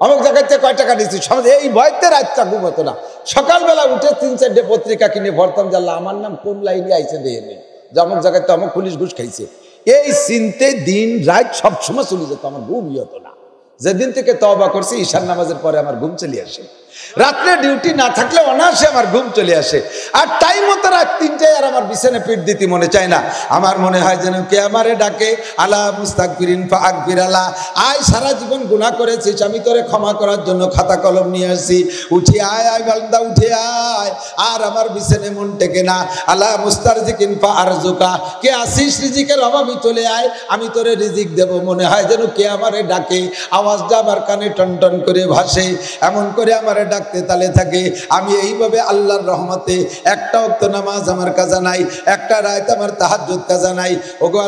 অমুক জায়গাতে কয় টাকা দিচ্ছি, এই ভয়তে রাতটা ঘুম হতো না। সকালবেলা উঠে 3-4টে পত্রিকা কিনে ভরতাম যে আল্লাহ আমার নাম কোন লাইনে আইছে দিয়ে নেই, যে অমুক জায়গাতে অমুক পুলিশ ঘুষ খাইছে। এই চিনতে দিন রাত সবসময় চলে যেত, আমার ঘুমই হতো না। যেদিন থেকে তওবা করছি ঈশার নামাজের পরে আমার ঘুম চলে আসে, রাত্রে ডিউটি না থাকলে অনায়াসে আমার ঘুম চলে আসে। আর টাইম মতো রাত 3টায় আর আমার বিছানে পিঠ দিতে মনে চায় না। আমার মনে হয় যেন কে আমারে ডাকে, আলা মুস্তাগফিরিন ফাগফির আলা, আয় সারা জীবন গুনাহ করেছিস, আমি তোরে ক্ষমা করার জন্য খাতা কলম নিয়ে আসি, উঠে আয় আয় বান্দা উঠে আয়, আর আমার বিছানে মন টেকে না। আলা মুস্তারজিকিন ফারজুকা, কে আসিস রিজিকের অভাবে চলে আয়, আমি তোরে রিজিক দেব। মনে হয় যেন কে আমারে ডাকে, আওয়াজটা আমার কানে টনটন করে ভাসে, এমন করে আমারে ডাকতে তালে থাকে। আমি এইভাবে আল্লাহর রহমতে একটা ওয়াক্ত নামাজ আমার কাজা নাই, একটা রাত আমার তাহাজ্জুদ কাজা নাই। ওগো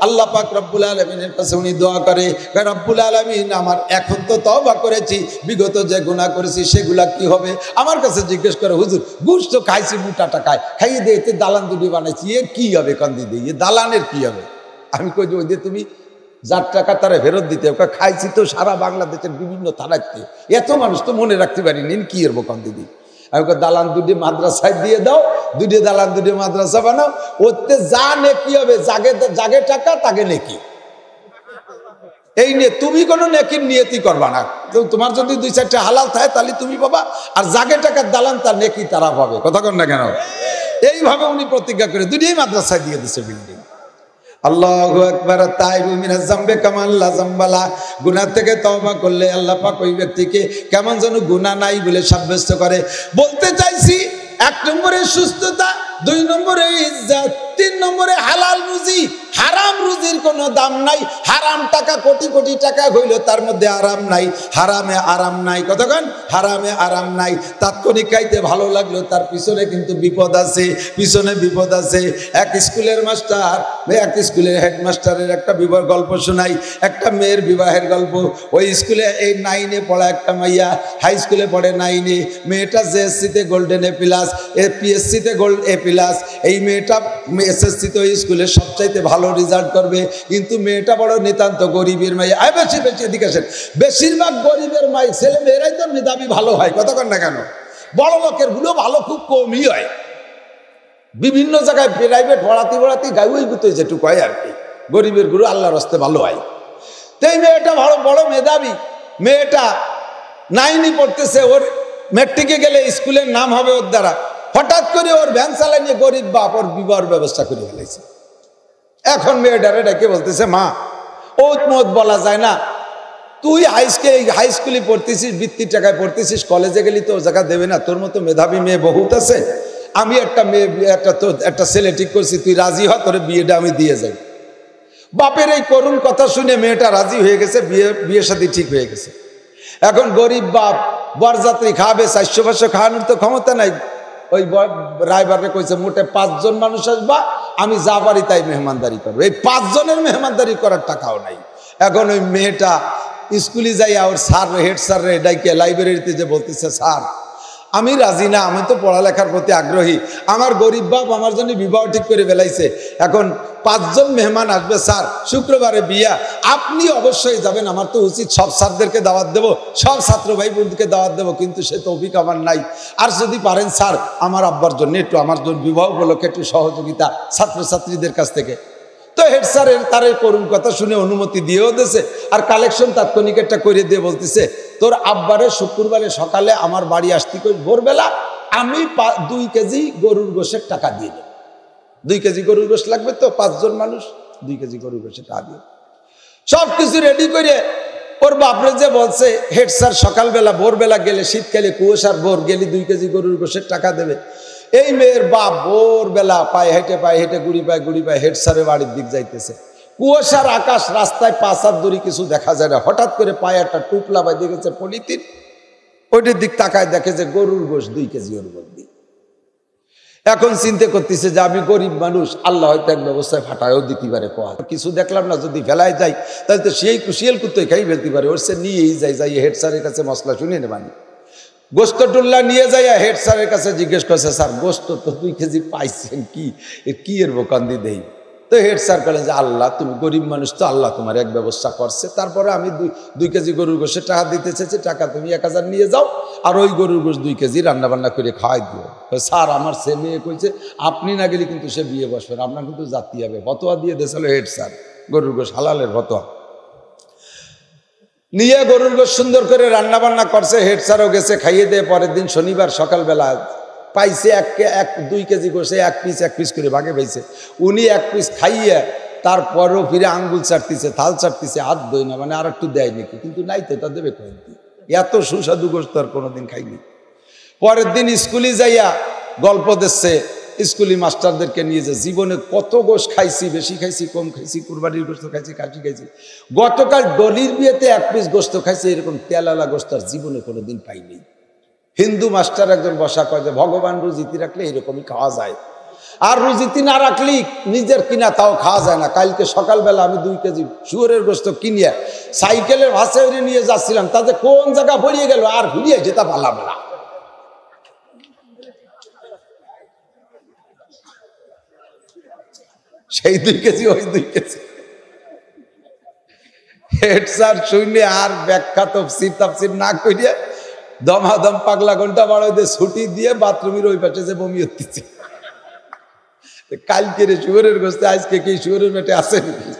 আল্লাহ পাক রব্বুল আলামিনের কাছে উনি দোয়া করে, রব্বুল আলামিন আমার এখন তো তওবা করেছি, বিগত যে গুনাহ করেছি সেগুলা কি হবে? আমার কাছে জিজ্ঞেস করে, হুজুর ঘুষ তো খাইছি মোটা টাকায়, খাইয়ে দিয়ে দালান দুটি বানাইছি, এর কি হবে? কান্দি দিয়ে দালানের কি হবে? আমি কই যে ওই যে তুমি যার টাকা তারা ফেরত দিতে, ওকে খাইছি তো সারা বাংলাদেশের বিভিন্ন থানাতে, এত মানুষ তো মনে রাখতে পারিনি, কি এর বোকান দিদি। আমি দালান দুটি মাদ্রাসায় দিয়ে দাও, দুটি দালান দুটি মাদ্রাসা বানাও, ওতে যা নেকি হবে, জাগে টাকা তাকে নেকি, এই নিয়ে তুমি কোনো নেকির নিয়তি করবা না। তোমার যদি 2-4টা হালাল থাকে তাহলে তুমি পাবা, আর জাগে টাকার দালান তার নেকি তারা পাবে। কথা কন না কেন? এইভাবে উনি প্রতিজ্ঞা করে দুটি মাদ্রাসায় দিয়ে দিচ্ছে বিল্ডিং। আল্লাহু আকবার। তাইবু মিনাজ যামবি কামান লা যামবালা, গুনাহ থেকে তওবা করলে আল্লাহ পাক ওই ব্যক্তিকে কেমন যেন গুনাহ নাই বলে সাব্যস্ত করে। বলতে চাইছি 1 নম্বরে সুস্থতা, 2 নম্বরে ইজ্জত, 3 নম্বরে হালাল রুজি। হারাম রুজির কোনো দাম নাই। হারাম টাকা কোটি কোটি টাকা হইল, তার মধ্যে আরাম নাই, হারামে আরাম নাই। কতক্ষণ হারামে আরাম নাই। তাৎক্ষণিক খাইতে ভালো লাগলো, তার পিছনে কিন্তু বিপদ আছে, পিছনে বিপদ আছে। এক স্কুলের মাস্টার, এক স্কুলের হেডমাস্টারের একটা বিবাহ গল্প শোনাই, একটা মেয়ের বিবাহের গল্প। ওই স্কুলে এই 9-এ পড়া একটা মাইয়া, হাই স্কুলে পড়ে 9-এ। মেয়েটা জেএসসিতে গোল্ডেন এ প্লাস, পিএসসিতে গোল্ড এ প্লাস। এই মেয়েটা এসএসসিতে ওই স্কুলের সবচাইতে ভালো রেজাল্ট করবে, কিন্তু মেয়েটা বড় নিতান্ত গরিবের মাইয়া। বেশি এদিকে আসেন, বেশিরভাগ গরিবের মাই ছেলে মেয়েরাই তো মেধাবী ভালো হয়। কথা কন না কেন? বড় লোকের গুলো ভালো খুব কমই হয়। বিভিন্ন জায়গায় প্রাইভেট পড়াতে গাউই গুতো যেটুকু হয় আর কি, গরিবের গুলো আল্লাহর রাস্তে ভালো হয়। তো এই মেয়েটা ভালো বড় মেধাবী, মেয়েটা 9-ই পড়তেছে, ওর মেট্রিকে গেলে স্কুলের নাম হবে ওর দ্বারা। হঠাৎ করে ওর ভ্যান চালায় নিয়ে গরিব বাপ ওর বিবাহের ব্যবস্থা করে ফেলেছে। এখন মেয়েটারে ডেকে বলতেছে, মা ওত মত বলা যায় না, তুই হাই স্কুলে পড়তেছিস, বৃত্তির টাকায় পড়তেছিস, কলেজে গেলি তো ও জায়গা দেবে না, তোর মতো মেধাবী মেয়ে বহুত আছে। আমি একটা মেয়ে একটা ছেলে ঠিক করছি, তুই রাজি হ, তোর বিয়েটা আমি দিয়ে যাই। বাপের এই করুণ কথা শুনে মেয়েটা রাজি হয়ে গেছে, বিয়ে শাদী ঠিক হয়ে গেছে। এখন গরিব বাপ বরযাত্রী খাবে, 400-500 খাওয়ানোর তো ক্ষমতা নাই। ওই রায়বারে কইছে, মোটে 5 জন মানুষ আসবা, আমি যা পারি তাই মেহমানদারি করবো। এই 5 জনের মেহমানদারি করার টাকাও নাই। এখন ওই মেয়েটা স্কুলে যাইয়া ওর স্যার, হেড স্যার রে ডাইকে লাইব্রেরিতে যে বলতেছে, স্যার আমি রাজি না, আমি তো পড়ালেখার প্রতি আগ্রহী, আমার গরিব বাপ আমার জন্য বিবাহ ঠিক করে ফেলাইছে, এখন 5 জন মেহমান আসবে স্যার, শুক্রবারে বিয়া, আপনি অবশ্যই যাবেন। আমার তো উচিত সব স্যারদেরকে দাওয়াত দেবো, সব ছাত্র ভাই বোনকে দাওয়াত দেবো, কিন্তু সে তৌফিক আমার নাই। আর যদি পারেন স্যার আমার আব্বার জন্য একটু, আমার জন্য বিবাহ উপলক্ষে একটু সহযোগিতা ছাত্রছাত্রীদের কাছ থেকে। তো হেড স্যারের তার করুণ কথা শুনে অনুমতি দিয়েও দিয়েছে, আর কালেকশন তাৎক্ষণিক একটা করে দিয়ে বলতেছে, তোর আব্বারে শুক্রবারে সকালে আমার বাড়ি আসতে কই ভোরবেলা, আমি 2 কেজি গরুর গোশের টাকা দিয়ে দেব। 2 কেজি গরুর গোশ লাগবে তো, 5 জন মানুষ, 2 কেজি গরুর গোশের টাকা দিয়ে সব কিছু রেডি করে ওর বাপরে যে বলছে হেড স্যার সকালবেলা ভোরবেলা গেলে, শীতকালে কুয়াশার ভোর গেলে 2 কেজি গরুর গোশের টাকা দেবে। এই মেয়ের বাপ ভোরবেলা পায়ে হেঁটে গুড়ি পায়ে হেড স্যারের বাড়ির দিক যাইতেছে। কুয়াশার আকাশ, রাস্তায় 5 হাত দূরে কিছু দেখা যায় না। হঠাৎ করে পায়ে একটা টুপলা বাই দেখেছে পলিথিন, ওইটার দিক তাকায় দেখে যে গরুর গোশ 2 কেজি ওর মধ্যে। এখন চিন্তা করতেছে যে আমি গরিব মানুষ, আল্লাহ হয়তো এক ব্যবস্থায় ফাটায়ও দিতে পারে। কিছু দেখলাম না, যদি ফেলায় যাই তাহলে তো সেই কুশিয়াল কুত্তই খাই ফেলতে পারে। ওর সে নিয়েই যাই হেড স্যারের কাছে মশলা শুনে নেবানি। গোস্ত টুল্লা নিয়ে যাই হেড স্যারের কাছে জিজ্ঞেস করছে, স্যার গোস্ত তো 2 কেজি পাইছেন, কি এর বোকান্দি দেই? তো হেড স্যার বলেন যে আল্লাহ, তুমি গরিব মানুষ তো, আল্লাহ তোমার এক ব্যবস্থা করছে। তারপরে আমি 2 কেজি গরুর গোষ্ঠের টাকা দিতে চেয়েছি, টাকা তুমি 1000 নিয়ে যাও, আর ওই গরুর গোষ্ঠ 2 কেজি রান্নাবান্না করে খাওয়াই দিও। স্যার আমার সে মেয়ে কইছে আপনি না গেলে কিন্তু সে বিয়ে বসবেন, আপনার কিন্তু জাতি হবে। ফতোয়া দিয়ে দিয়েছিল হেড স্যার, গরুর গোষ্ঠ হালালের ফতোয়া নিয়ে গরুর গোষ্ঠ সুন্দর করে রান্নাবান্না করছে। হেড স্যারও গেছে, খাইয়ে দিয়ে পরের দিন শনিবার সকালবেলা পাইছে 2 কেজি গোষ্ঠে 1 পিস করে ভাগে পাইছে। উনি 1 পিস খাইয়ে তারপরও ফিরে আঙ্গুল চাটতেছে, থাল চাটতেছে, হাত ধই না, মানে আর একটু দেয় নাকি, কিন্তু নাই তো, তা দেবে কয়েক। এত সুস্বাদু গোষ্ঠ আর কোনোদিন খাইনি। পরের দিন স্কুলে যাইয়া গল্প দিচ্ছে স্কুলি মাস্টারদেরকে নিয়ে, যে জীবনে কত গোষ্ঠ খাইছি, বেশি খাইছি, কম খাইছি, কুরবানির গোষ্ঠ খাইছি, খাসি খাইছি, গতকাল ডলির বিয়েতে 1 পিস গোষ্ঠ খাইছি, এরকম তেলালা গোষ্ঠ আর জীবনে কোনোদিন পাইনি। হিন্দু মাস্টার একজন বসা কয় যে ভগবান রুজিতি রাখলে এরকমই খাওয়া যায়, আর রুজিতি না রাখলে নিজের কিনা তাও খাওয়া যায় না। কালকে সকালবেলা আমি 2 কেজি শুয়োরের গোস্ত কিনিয়ে সাইকেলের ভাসে নিয়ে যাচ্ছিলাম, তাতে কোন জায়গা পড়িয়ে গেল আর ঘুরিয়ে যেতে পারলাম না। সেই 2 কেজি ওই 2 কেজি। হেড স্যার শুনে আর ব্যাখ্যা তাফসির না করিয়ে দমাদম পাগলা ঘন্টা বাড়াই দিয়ে ছুটি দিয়ে বাথরুমের ওই পাশে যে বমি হচ্ছে। কালকে রে শুয়োরের গোস্তে, আজকে কি শুয়োরের পেটে আছে নাকি?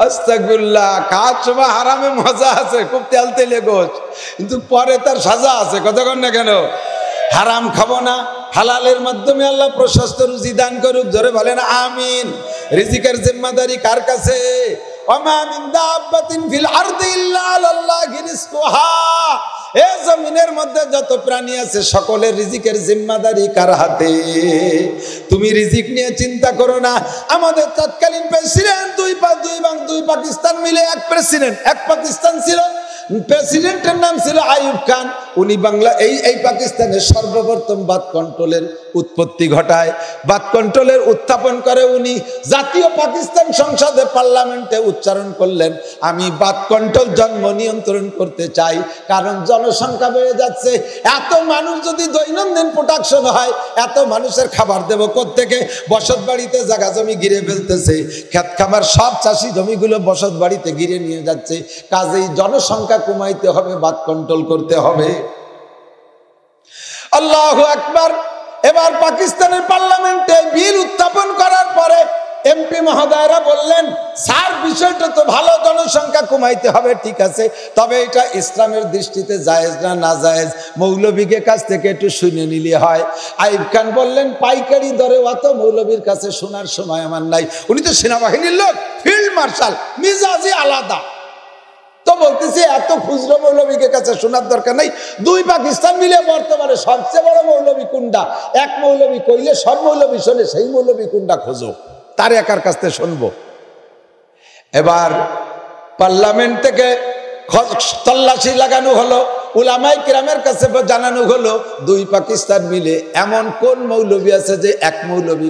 আস্তাগফিরুল্লাহ। খাওয়ার সময় হারামে মজা আছে, খুব তেল তেলে গোস্ত, কিন্তু পরে তার সাজা আছে। কতক্ষণ না কেন হারাম খাবো না, হালালের মাধ্যমে আল্লাহ প্রশস্ত রুজি দান করুক। জোরে বলেন আমিন। রিজিকের জিম্মাদারি কার কাছে? ওমা মিন দাব্বাতিন ফিল আরদি ইল্লা আলাল্লাহি রিজকুহা। এই জমিনের মধ্যে যত প্রাণী আছে সকলের রিজিকের জিম্মাদারি কার হাতে? তুমি রিজিক নিয়ে চিন্তা করো না। আমাদের তৎকালীন প্রেসিডেন্ট দুই পাকিস্তান মিলে এক প্রেসিডেন্ট, এক পাকিস্তান ছিল। প্রেসিডেন্টের নাম ছিল আইয়ুব খান। উনি বাংলা এই পাকিস্তানের সর্বপ্রথম বাদ কন্ট্রোলের উৎপত্তি ঘটায়, বাদ কন্ট্রোলের উত্থাপন করে উনি। জাতীয় পাকিস্তান সংসদে পার্লামেন্টে উচ্চারণ করলেন, আমি বাদ কন্ট্রোল জন্ম নিয়ন্ত্রণ করতে চাই, কারণ জনসংখ্যা বেড়ে যাচ্ছে। এত মানুষ যদি দৈনন্দিন প্রোডাকশন হয়, এত মানুষের খাবার দেব কোত্থেকে? বসত বাড়িতে জায়গা জমি ঘিরে ফেলতেছে, ক্ষেত খামার সব চাষি জমিগুলো বসত বাড়িতে ঘিরে নিয়ে যাচ্ছে। কাজেই জনসংখ্যা কমাইতে হবে, বাদ কন্ট্রোল করতে হবে। আল্লাহু আকবার। এবার পাকিস্তানের পার্লামেন্টে বিল উত্থাপন করার পরে এমপি মহোদয়রা বললেন, স্যার বিষয়টা তো ভালো, জনসংখ্যা কমাইতে হবে, ঠিক আছে, তবে এটা ইসলামের দৃষ্টিতে জায়েজ না নাজায়েজ মৌলবীকে কাছ থেকে একটু শুনে নিলে হয়। আইয়ুব খান বললেন, পাইকারি দরে অত মৌলবীর কাছে শোনার সময় আমার নাই। উনি তো সেনাবাহিনীর লোক, ফিল্ড মার্শাল, মিজাজি আলাদা। তো বলতেছি এত খুচরো মৌলবীকে কাছে শোনার দরকার নাই। 2 পাকিস্তান মিলে বর্তমানে সবচেয়ে বড় মৌলবী কোনটা? এক মৌলবী কইলে সব মৌলবী শোনে, সেই মৌলবী কোনটা খোঁজো, তার একার কাছ থেকে শুনবো। এবার পার্লামেন্ট থেকে তল্লাশি লাগানো হলো, উলামায়ে কিরামের কাছে জানানো হলো 2 পাকিস্তান মিলে এমন কোন মৌলবী আছে যে এক মৌলবী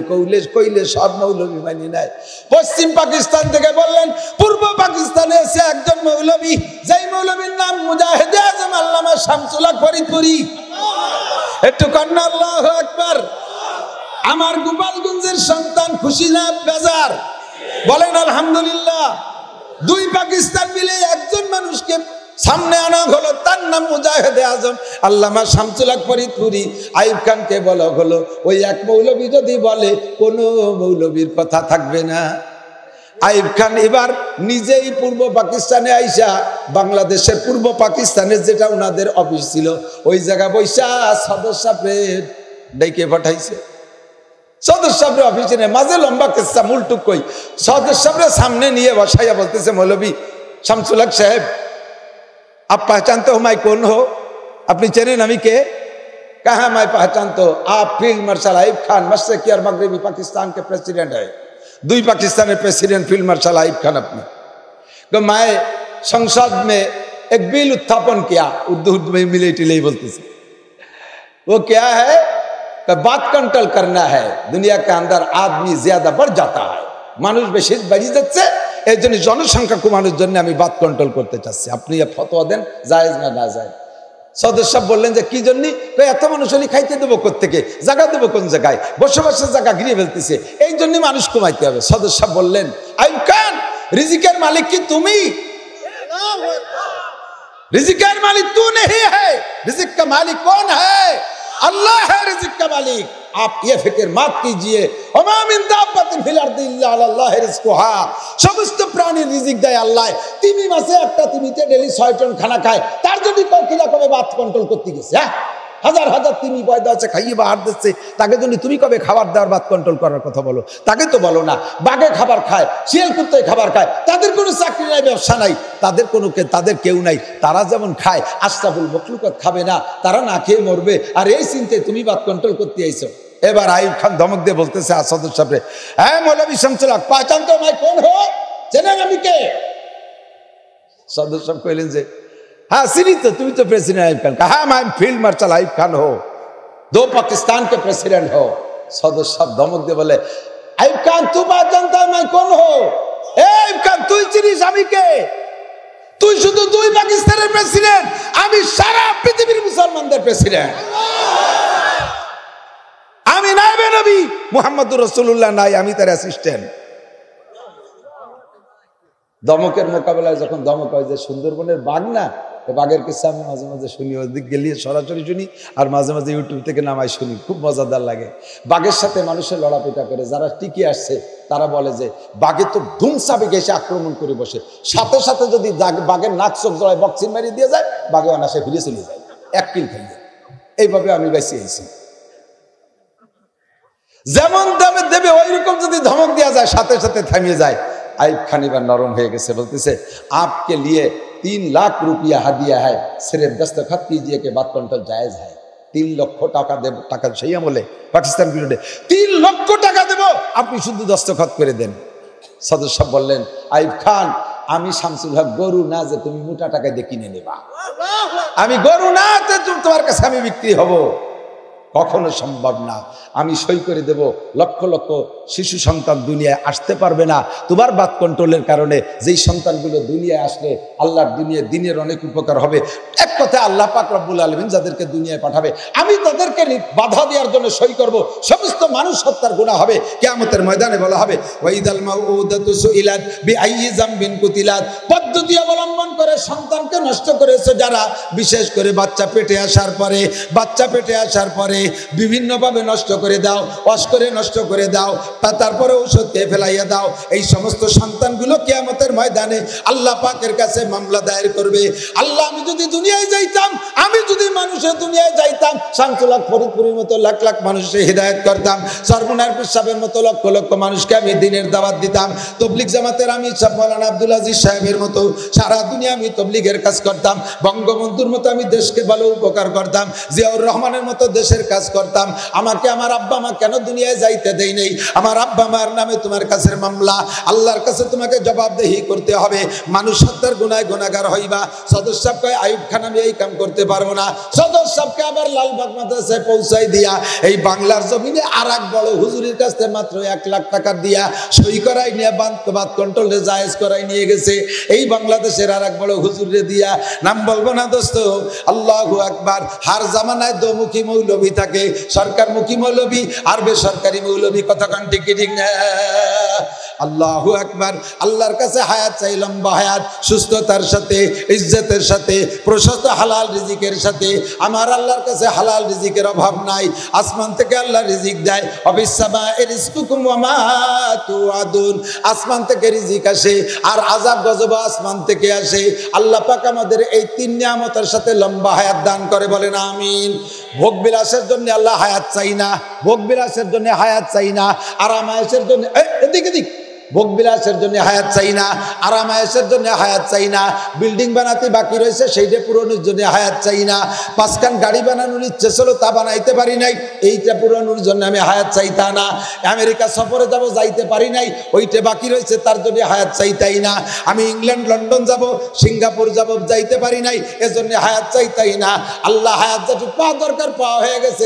কইলে সব মৌলবী মানি নেয়। পশ্চিম পাকিস্তান থেকে বললেন, পূর্ব পাকিস্তানে এসে একজন মৌলবী, যেই মৌলবীর নাম মুজাহিদে আজম আল্লামা শামসুল হক ফরিদপুরি। একটু কন্যা আল্লাহু আকবার। আমার গোপালগঞ্জের সন্তান খুশি না বেজার? বলেন আলহামদুলিল্লাহ। 2 পাকিস্তান মিলে একজন মানুষকে সামনে আনা হলো, তার নাম মুজাহিদে আজম আল্লামা শামসুল হক ফরিদপুরি। আইয়ুব খানকে বলা হলো, ওই এক মৌলবী যদি বলে কোনো মৌলবীর কথা থাকবে না। আইয়ুব খান এবার নিজেই পূর্ব পাকিস্তানে আইসা, বাংলাদেশের পূর্ব পাকিস্তানের যেটা ওনাদের অফিস ছিল, ওই জায়গা বৈশা সদর সাহেব ডেকে পাঠাইছে। সদর সাহেবের অফিসে মাঝে লম্বা কেসা মুলটুক কই সদর সাহেবের সামনে নিয়ে বসাইয়া বলতেছে, মৌলবী শামসুল হক সাহেব, आप पहचानते हो मैं कौन हो? अपनी चेने नमी के? कहा मैं पहचानते हो, आप फील्ड मार्शल आइब खान, मशरकी और मगरबी पाकिस्तान के प्रेसिडेंट है। 2 पाकिस्तान के प्रेसिडेंट फील्ड मार्शल आइब खान अपने तो मैं संसद में एक बिल उत्थापन किया, उर्दू में मिलेटिले बोलते से। वो क्या है? बात कंट्रोल करना है। दुनिया के अंदर आदमी ज्यादा बढ़ जाता है, মানুষ বেশি বেড়ে যাচ্ছে, এই জন্য জনসংখ্যা কমানোর জন্য আমি বাত কন্ট্রোল করতে চাচ্ছি। আপনি ফতোয়া দেন জায়েজ না না জায়েজ? সদস্য সাহেব বললেন যে কি জন্য? এত মানুষ হলে খাইতে দেবো কোত্থেকে, জায়গা দেবো কোন জায়গায়, বসবাসের জায়গা ঘিরে ফেলতেছে, এই জন্য মানুষ কমাইতে হবে। সদস্য সাহেব বললেন আইয়ুব খান, রিজিকের মালিক কি তুমি? रिज़िक़ मालिक तू नहीं है, रिज़िक़ का मालिक कौन है? अल्लाह है रिज़िक़ का मालिक। आप ये फिक्र मत कीजिए, वमा मिन दाब्बातिन फिल अर्दि इल्ला अलाल्लाहि रिज़्कुहा, समस्त प्राणी রিজিক দেয় আল্লাহ। তিমি মাসে একটা তিমিতে ডেইলি 6 টন খানা খায়, তার যদি কিলা কবে বাত কন্ট্রোল করতে গেছে? হ্যাঁ, হাজার হাজার তিমি পয়দা আছে, খাইয়ে বাহার দিচ্ছে, তাকে যদি তুমি কবে খাবার দেওয়ার বাত কন্ট্রোল করার কথা বলো? তাকে তো বলো না। বাঘে খাবার খায়, শিয়াল কুত্তায় খাবার খায়, তাদের কোনো চাকরি নাই, ব্যবসা নাই, তাদের কেউ নাই, তারা যেমন খায় আশরাফুল মখলুকাত খাবে না, তারা না খেয়ে মরবে, আর এই চিন্তায় তুমি বাত কন্ট্রোল করতে আইছো। এবার আইয়ুব খান ধমক দিয়ে বলতেছে আসাদুর সাহেব, হ্যাঁ মৌলভী শামসুল হক, পহচান তো मैं कौन हो, চেনেন আমি কে? সদর সাহেব কইলেন যে हाँ सिनी तो तुम तो प्रेसिडेंट आयुब खान का। हाँ मैं फील्ड मार्शल आयुब खान हो, 2 पाकिस्तान के प्रेसिडेंट हो। सदस्य साहब धमक दे बोले आयुब खान तू बात जानता है मैं कौन हो? आयुब खान তুই চিনিস আমি কে? তুই শুধু 2 পাকিস্তানের প্রেসিডেন্ট, আমি সারা পৃথিবীর মুসলমানদের প্রেসিডেন্ট। আমি নায়েবে নবী মুহাম্মদুর রাসূলুল্লাহ নাই, আমি তার অ্যাসিস্ট্যান্ট। দমকের মোকাবেলায় যখন দমক হয় যে সুন্দরবনের বাঘ না, বাঘের কিস্সা আমি মাঝে মাঝে শুনি, ওদিক গেলে সরাসরি শুনি, আর মাঝে মাঝে ইউটিউব থেকে নামাই শুনি, খুব মজাদার লাগে। বাঘের সাথে মানুষের লড়াপিটা করে যারা টিকে আসছে তারা বলে যে বাঘে তো ধুমসাবে এসে আক্রমণ করে বসে, সাথে সাথে যদি বাঘের নাক চোখ জড়ায় বক্সিং মারি দিয়ে যায়, বাঘে অনাসে ফিরে চলে যায়, 1 কিল খাইয়ে। এইভাবে আমি বেঁচে আইছি। যেমন দামে দেবে ওই রকম যদি ধমক দেওয়া যায়, সাথে সাথে থামিয়ে যায়। आयुब खान এবার নরম হয়ে গেছে, বলতেছে आपके लिए 3 লাখ रुपया हदिया है, सिर्फ दस्तखत कीजिए कि बात कंट्रोल जायज है। 3 লক্ষ টাকা দেব, টাকা সেই আমলে পাকিস্তান বিরুদ্ধে 3 লক্ষ টাকা দেব, আপনি শুধু দস্তখত করে দেন। সদস্য সাহেব বললেন আইয়ুব খান, আমি শামসুল হক গরু না যে তুমি মোটা টাকা দিয়ে কিনে নেবা, আমি গরু না যে তোমার কাছে আমি বিক্রি হব, কখনো সম্ভব না। আমি সই করে দেব, লক্ষ লক্ষ শিশু সন্তান দুনিয়ায় আসতে পারবে না তোমার বাত কন্ট্রোলের কারণে। যেই সন্তানগুলো দুনিয়ায় আসলে আল্লাহর দুনিয়ায় দিনের অনেক উপকার হবে। এক কথা আল্লাহ পাক রব্বুল আলামিন যাদেরকে দুনিয়ায় পাঠাবে, আমি তাদেরকে বাধা দেওয়ার জন্য সই করব, সমস্ত মানুষ হত্যার গুনাহ হবে। কিয়ামতের ময়দানে বলা হবে ওয়াইদাল মাউউদাতু সুইলাত বিআইয়ি যামবিন কুতিলাত, পদ্ধতি অবলম্বন করে সন্তানকে নষ্ট করেছে যারা, বিশেষ করে বাচ্চা পেটে আসার পরে বিভিন্নভাবে নষ্ট করে দাও, ওয়াশ করে নষ্ট করে দাও, তারপরে ঔষধ খেয়ে ফেলাইয়া দাও। এই সমস্ত সন্তানগুলো কিয়ামতের ময়দানে আল্লাহ পাকের কাছে মামলা দায়ের করবে। আল্লাহ আমি যদি দুনিয়ায় যাইতাম, আমি যদি মানুষের দুনিয়ায় যাইতাম, শামসুল হক ফরিদপুরের মতো লাখ লাখ মানুষকে হিদায়াত করতাম, সরমুনার সাহেবের মতো লক্ষ লক্ষ মানুষকে আমি দিনের দাওয়াত দিতাম, তবলিগ জামাতের আমি মাওলানা আব্দুল আজিজ সাহেবের মতো সারা দুনিয়া আমি তবলিগের কাজ করতাম, বঙ্গবন্ধুর মতো আমি দেশকে ভালো উপকার করতাম, জিয়াউর রহমানের মতো দেশের কাজ করতাম। আমাকে আমার আব্বা মা কেন দুনিয়ায় যাইতে দেই নেই? আমার আব্বা মার নামে তোমার কাছে মামলা, আল্লাহর কাছে তোমাকে জবাবদেহি করতে হবে, মানুষ হত্যার গুনায় গুনাহগার হইবা। সদস্য সাহেব কয় আইয়ুব খান আমি এই কাম করতে পারবো না। সদস্য সাহেবকে আবার লালবাগ মাদ্রাসায় পৌঁছাই দিয়া এই বাংলার জমিনে আর এক বড় হুজুরের কাছে মাত্র 1 লাখ টাকা দিয়া সই করাই নিয়ে বাদ কন্ট্রোলে জায়েজ করাই নিয়ে গেছে। এই বাংলাদেশের আর এক বড় হুজুরে দিয়া, নাম বলবো না দোস্ত, আল্লাহু আকবার। হার জামানায় দোমুখী মৌলবী থাকে, সরকারমুখী মৌলবী আর বেসরকারি মৌলবী, কথা কান ঠিক না? আল্লাহু আকবার। আল্লাহর কাছে হায়াত চাই, লম্বা হায়াত, সুস্থতার সাথে, ইজ্জতের সাথে, প্রশস্ত হালাল রিজিকের সাথে। আমার আল্লাহর কাছে হালাল রিজিকের অভাব নাই, আসমান থেকে আল্লাহ রিজিক দেয়। অবিসামায়ে রিজকুকুম ওয়া মা তুআদুন, আসমান থেকে রিজিক আসে, আর আযাব গজব আসমান থেকে আসে। আল্লাহ পাক আমাদের এই 3 নিয়ামতের সাথে লম্বা হায়াত দান করে, বলেন আমিন। ভোগ বিলাসের জন্য আল্লাহ হায়াত চাই না, ভোগ বিলাসের জন্য হায়াত চাই না, আরামায়েশের জন্য এদিকে দিক ভোগবিলাসের জন্য হায়াত চাই না, আরামায়েশের জন্য হায়াত চাই না, বিল্ডিং বানাতে বাকি রয়েছে সেইটা পূরণের জন্য হায়াত চাই না, 5খান গাড়ি বানানোর ইচ্ছে ছিল তা বানাইতে পারি নাই, এইটা পূরণের জন্য আমি হায়াত চাইতা না, আমেরিকা সফরে যাব যাইতে পারি নাই, ওইটা বাকি রয়েছে তার জন্য হায়াত চাইতাই না, আমি ইংল্যান্ড লন্ডন যাব সিঙ্গাপুর যাব যাইতে পারি নাই এজন্য হায়াত চাইতাই না। আল্লাহ হায়াত যেটুকু পাওয়া দরকার পাওয়া হয়ে গেছে,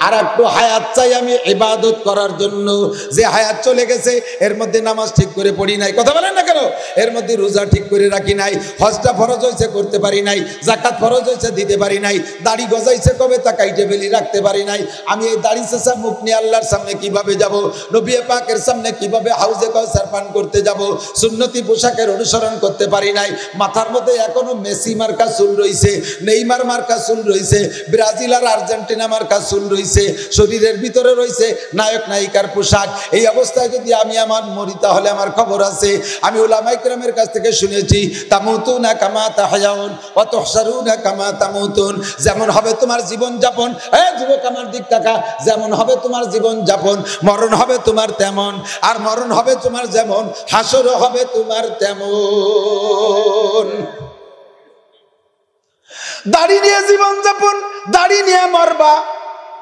আর একটু হায়াত চাই আমি ইবাদত করার জন্য। যে হায়াত চলে গেছে এর মধ্যে নামাজ ঠিক করে পড়ি নাই, কথা বলেন না কেন, এর মধ্যে রোজা ঠিক করে রাখি নাই, হজটা ফরজ হয়েছে করতে পারি নাই, যাকাত ফরজ হয়েছে দিতে পারি নাই, দাড়ি গজাইছে কবে তা কাইটে ফেলি রাখতে পারি নাই, আমি এই দাড়ি চেঁচা মুখ নিয়ে আল্লাহর সামনে কিভাবে যাব, নবী পাকের সামনে কিভাবে হাউজে কাউসার পান করতে যাব, সুন্নতি পোশাকের অনুসরণ করতে পারি নাই, মাথার মধ্যে এখনো মেসি মার্কা চুল রয়েছে, নেইমার মার্কা চুল রয়েছে, ব্রাজিল আর আর্জেন্টিনা মার্কা চুল রয়েছে, শরীরের ভিতরে রয়েছে নায়ক নায়িকার পোশাক। এই অবস্থায় যদি আমি আমার মরি তাহলে আমার খবর আছে। আমি উলামায়ে কেরামের কাছ থেকে শুনেছি, তামুতুনা কামা তাহয়াউন ওয়া তুহশারুনা কামা তামুতুন, যেমন হবে তোমার জীবন যাপন, যুবক আমার দিক তাকা, যেমন হবে তোমার জীবন যাপন মরণ হবে তোমার তেমন, আর মরণ হবে তোমার যেমন হাসরও হবে তোমার তেমন। দাড়ি নিয়ে জীবন যাপন, দাড়ি নিয়ে মরবা,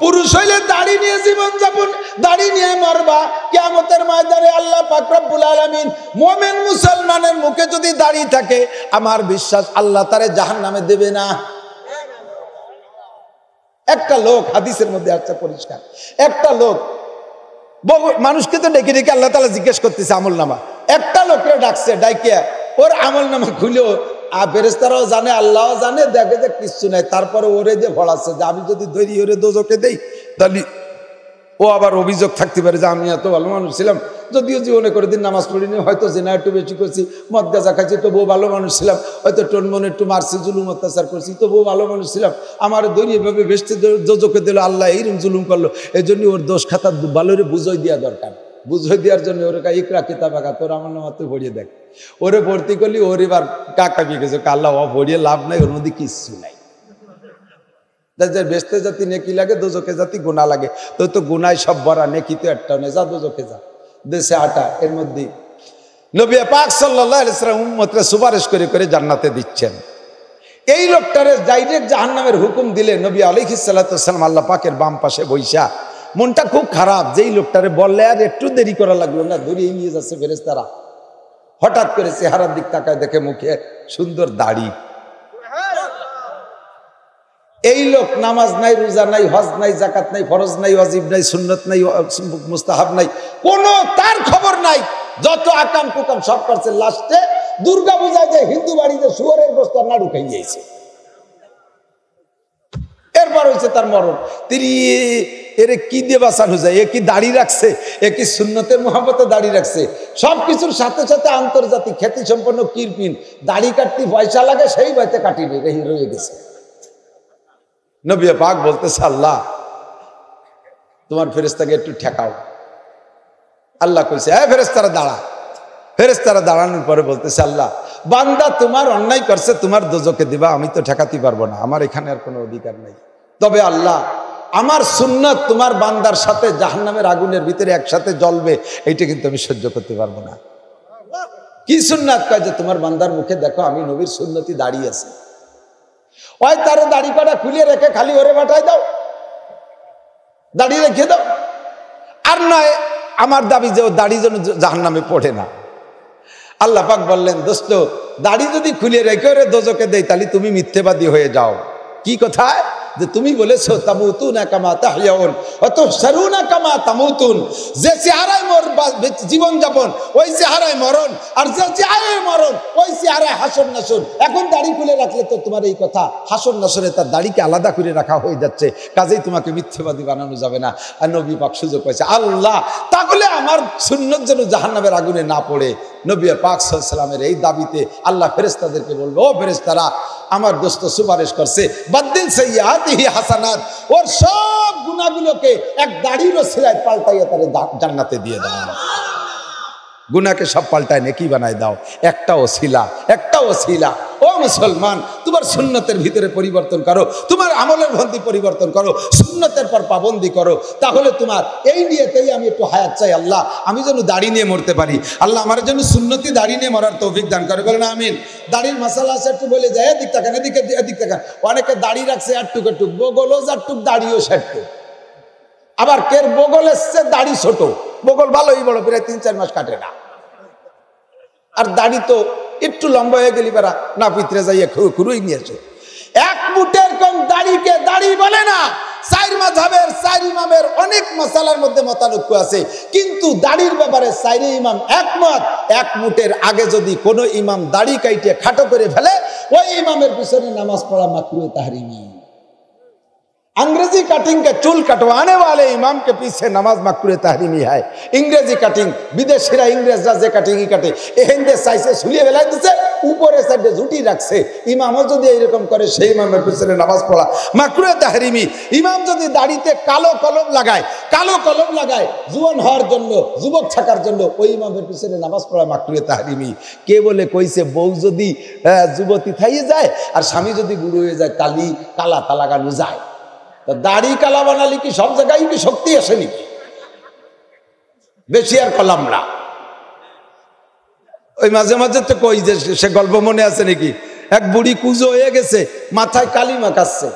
পুরুষ হইলে দাড়ি নিয়ে জীবন যাপন, দাড়ি নিয়ে মরবা। কিয়ামতের ময়দানে আল্লাহ পাক রব্বুল আলামিন মুমিন মুসলমানের মুখে যদি দাড়ি থাকে, আমার বিশ্বাস আল্লাহ তারে জাহান্নামে দেবে না। একটা লোক হাদিসের মধ্যে আছে পরিষ্কার, একটা লোক মানুষকে তো ডেকে ডেকে আল্লাহ তাআলা জিজ্ঞেস করতেছে আমল নামা, একটা লোককে ডাকছে, ডাইকে ওর আমল নামা খুলেও ফেরেশতারাও জানে আল্লাহও জানে, দেখে যে কিচ্ছু নাই, তারপরে ওরে যে ভরাচ্ছে যে আমি যদি ধরি ওরে দোজকে দেই তাহলে ও আবার অভিযোগ থাকতে পারে যে আমি এত ভালো মানুষ ছিলাম, যদিও জীবনে করে দিন নামাজ পড়িনি, হয়তো জেনা একটু বেশি করছি, মদ গাঁজা খাচ্ছি, তবুও ভালো মানুষ ছিলাম, হয়তো টনমনে একটু মারছি, জুলুম অত্যাচার করছি, তবুও ভালো মানুষ ছিলাম, আমার ধরি এভাবে বেশি দোজকে দিল, আল্লাহ এইরকম জুলুম করলো, এই জন্য ওর দোষ খাতা ভালোরে বুঝাই দেওয়া দরকার। বুঝাই দেওয়ার জন্য ওর ইকরা কিতাব আঁকা, তোর আমার নাম তুই পড়িয়ে দেখ, ওরে ভর্তি করলি, ওর এবার কাকা বিকেছে, আল্লাহ ও পড়িয়ে লাভ নাই, ওর মধ্যে কিচ্ছু নাই। বেচতে জাতি নেকি লাগে, দোজকে জাতি গুণা লাগে, তো গুনায় সব ভরা, নেকি তো একটাও নেই, যা দোজকে যা, দেশে আটা। এর মধ্যে নবী পাক সাল্লাল্লাহু আলাইহি ওয়াসাল্লাম উম্মতকে সুপারিশ করে করে জান্নাতে দিচ্ছেন। এই লোকটারে ডাইরেক্ট জাহান্নামের হুকুম দিলে নবী আলাইহিস সালাতু ওয়াস সালাম আল্লাহ পাকের বাম পাশে বইসা, মনটা খুব খারাপ, যেই লোকটারে বললে আর একটু দেরি করা লাগলো না, ধরিয়ে নিয়ে যাচ্ছে ফেরেশতারা। হঠাৎ করে চেহারার দিক তাকায়, দেখে মুখে সুন্দর দাড়ি। এই লোক নামাজ নাই, রোজা নাই, হজ নাই, জাকাত নাই, ফরজ নাই, ওয়াজিব নাই, সুন্নত নাই, মুস্তাহাব নাই, কোনো তার খবর নাই, যত আকাম কুকাম সব করছে। লাস্টে দুর্গা পূজায় যে হিন্দু বাড়িতে শুয়োরের গোশত নাড়ু খাইয়েছে, এরপর হয়েছে তার মরণ। তিনি এরে কি দিয়ে বাঁচানো যায়? এ কি দাড়ি রাখছে, এ কি সুন্নতের মহব্বতে দাড়ি রাখছে? সবকিছুর সাথে সাথে আন্তর্জাতিক খ্যাতি সম্পন্ন কিরপিন, দাড়ি কাটতে পয়সা লাগে, সেই বাড়িতে কাটিয়ে রয়ে গেছে। নবী পাক বলতেছে, আল্লাহ তোমার ফেরেশতাকে একটু ঠেকাও। আল্লাহ কইছে, হ্যাঁ ফেরেশতারা দাঁড়া। ফেরেশতারা দাঁড়ানোর পরে বলতেছে, আল্লাহ বান্দা তোমার অন্যায় করছে, তোমার দোজকে দিবা, আমি তো ঠেকাতে পারবো না, আমার এখানে আর কোনো অধিকার নেই। তবে আল্লাহ আমার সুন্নাত তোমার বান্দার সাথে জাহান্নামের আগুনের ভিতরে একসাথে জ্বলবে, এইটা কিন্তু আমি সহ্য করতে পারবো না। কি সুন্নাত? কয় যে তোমার বান্দার মুখে দেখো আমি নবীর সুন্নতি দাঁড়িয়ে আছে, ওই তারে দাড়ি কাটা খুলিয়ে রেখে খালি ওরে বাটাই দাও, দাড়ি রেখে দাও। আর নয় আমার দাবি যে ও দাড়ি যেন জাহান্নামে পড়ে না। আল্লাহ পাক বললেন, দোস্ত দাড়ি যদি খুলিয়ে রেখে ওরে দোজকে দেই তাহলে তুমি মিথ্যেবাদী হয়ে যাও। কি কথায়? যে তুমি বলেছো তামুতুনা কামা তাহয়াউন ওয়া তুহশারুনা কামা তামুতুন, যে চেহারায় জীবন যাপন ওই চেহারায় মরণ, আর যে চেহারায় মরণ ওই চেহারায় হাসর নাসর। এখন দাড়ি খুলে রাখলে তো তোমার এই কথা, হাসর নাসরে তার দাড়িকে আলাদা করে রাখা হয়ে যাচ্ছে, কাজেই তোমাকে মিথ্যাবাদী বানানো যাবে না। আর নবী পাক সুযোগ পাইছে, আল্লাহ তাহলে আমার সুন্নত যেন জাহান্নামের আগুনে না পড়ে। নবী পাক সাল্লাল্লাহু আলাইহি ওয়াসাল্লামের এই দাবিতে আল্লাহ ফেরেশতাদেরকে বলবে, ও ফেরেশতারা আমার দোস্ত সুপারিশ করছে, বাদ্দিন সাইয়্যাতিহি হাসানাত, ওর সব গুনাহগুলোকে এক দাড়ির ওসিলায় পাল্টাইয়া তারে জান্নাতে দিয়ে দাও। গুনাহকে সব পাল্টায় নেকি বানায় দাও, একটা ওসিলা ও মুসলমান, তোমার সুন্নতের ভিতরে পরিবর্তন করো, তোমার আমলের ভন্দি পরিবর্তন করো, সুন্নতের পর পাবন্দি করো, তাহলে তোমার এই নিয়েতেই আমি একটু হায়াত চাই আল্লাহ, আমি যেন দাড়ি নিয়ে মরতে পারি। আল্লাহ আমার জন্য সুন্নতি দাড়ি নিয়ে মরার তৌফিক দান করে, বলেন আমিন। দাড়ির মাসালা আছে একটু বলে যায়, এদিক তাকান, এদিক তাকান। অনেকে দাড়ি রাখছে আটটুক একটুক, বগলও যারটুক, দাড়িও সাটটুক। আবার কের বগল এসছে দাড়ি ছোট, বগল ভালোই বড়, প্রায় 3-4 মাস কাটে না। আর দাড়ি তো একটু লম্বা হয়ে গেলি বেড়া না পিতরে যাইয়া খুরুই নিয়েছে। এক মুটের কম দাড়িকে দাড়ি বলে না। চার মাযহাবের চার ইমামের অনেক মাসালার মধ্যে মতানৈক্য আছে, কিন্তু দাড়ির ব্যাপারে চার ইমাম একমত। এক মুটের আগে যদি কোনো ইমাম দাড়ি কাইটে খাটো করে ফেলে, ওই ইমামের পিছনে নামাজ পড়া মাকরুহে তাহরিমি। अंग्रेजी कटिंग के चूल कटवाने वाले इमाम के पीछे नमाज मकरूह तहरीमी है। इंग्रेजी कटिंग विदेशीरा इंग्रेजरा जे कटिंग काटे एहेंदे साइसे झुलिए बेला दिছে উপরে সাইডে ঝুটি রাখছে, ইমামও যদি এরকম করে সেই ইমামের পিছনে নামাজ পড়া মাকরুহে তাহরিমি। ইমাম যদি দাড়িতে কালো কলম লাগায় জুয়ান হওয়ার জন্য, যুবক থাকার জন্য, ওই ইমামের পিছনে নামাজ পড়া মাকরুহে তাহরিমি। কে বলে কইছে বউ যদি যুবতী থাইয়ে যায় আর স্বামী যদি বুড়ো হয়ে যায় কালা লাগানো যায়। দাড়ি কালা বানালি কি সব জায়গায় কি শক্তি আসে নাকি? বেশি আর কলাম না। ওই মাঝে মাঝে তো কই যে সে গল্প মনে আছে নাকি, এক বুড়ি কুজো হয়ে গেছে, মাথায় কালি মাখাচ্ছে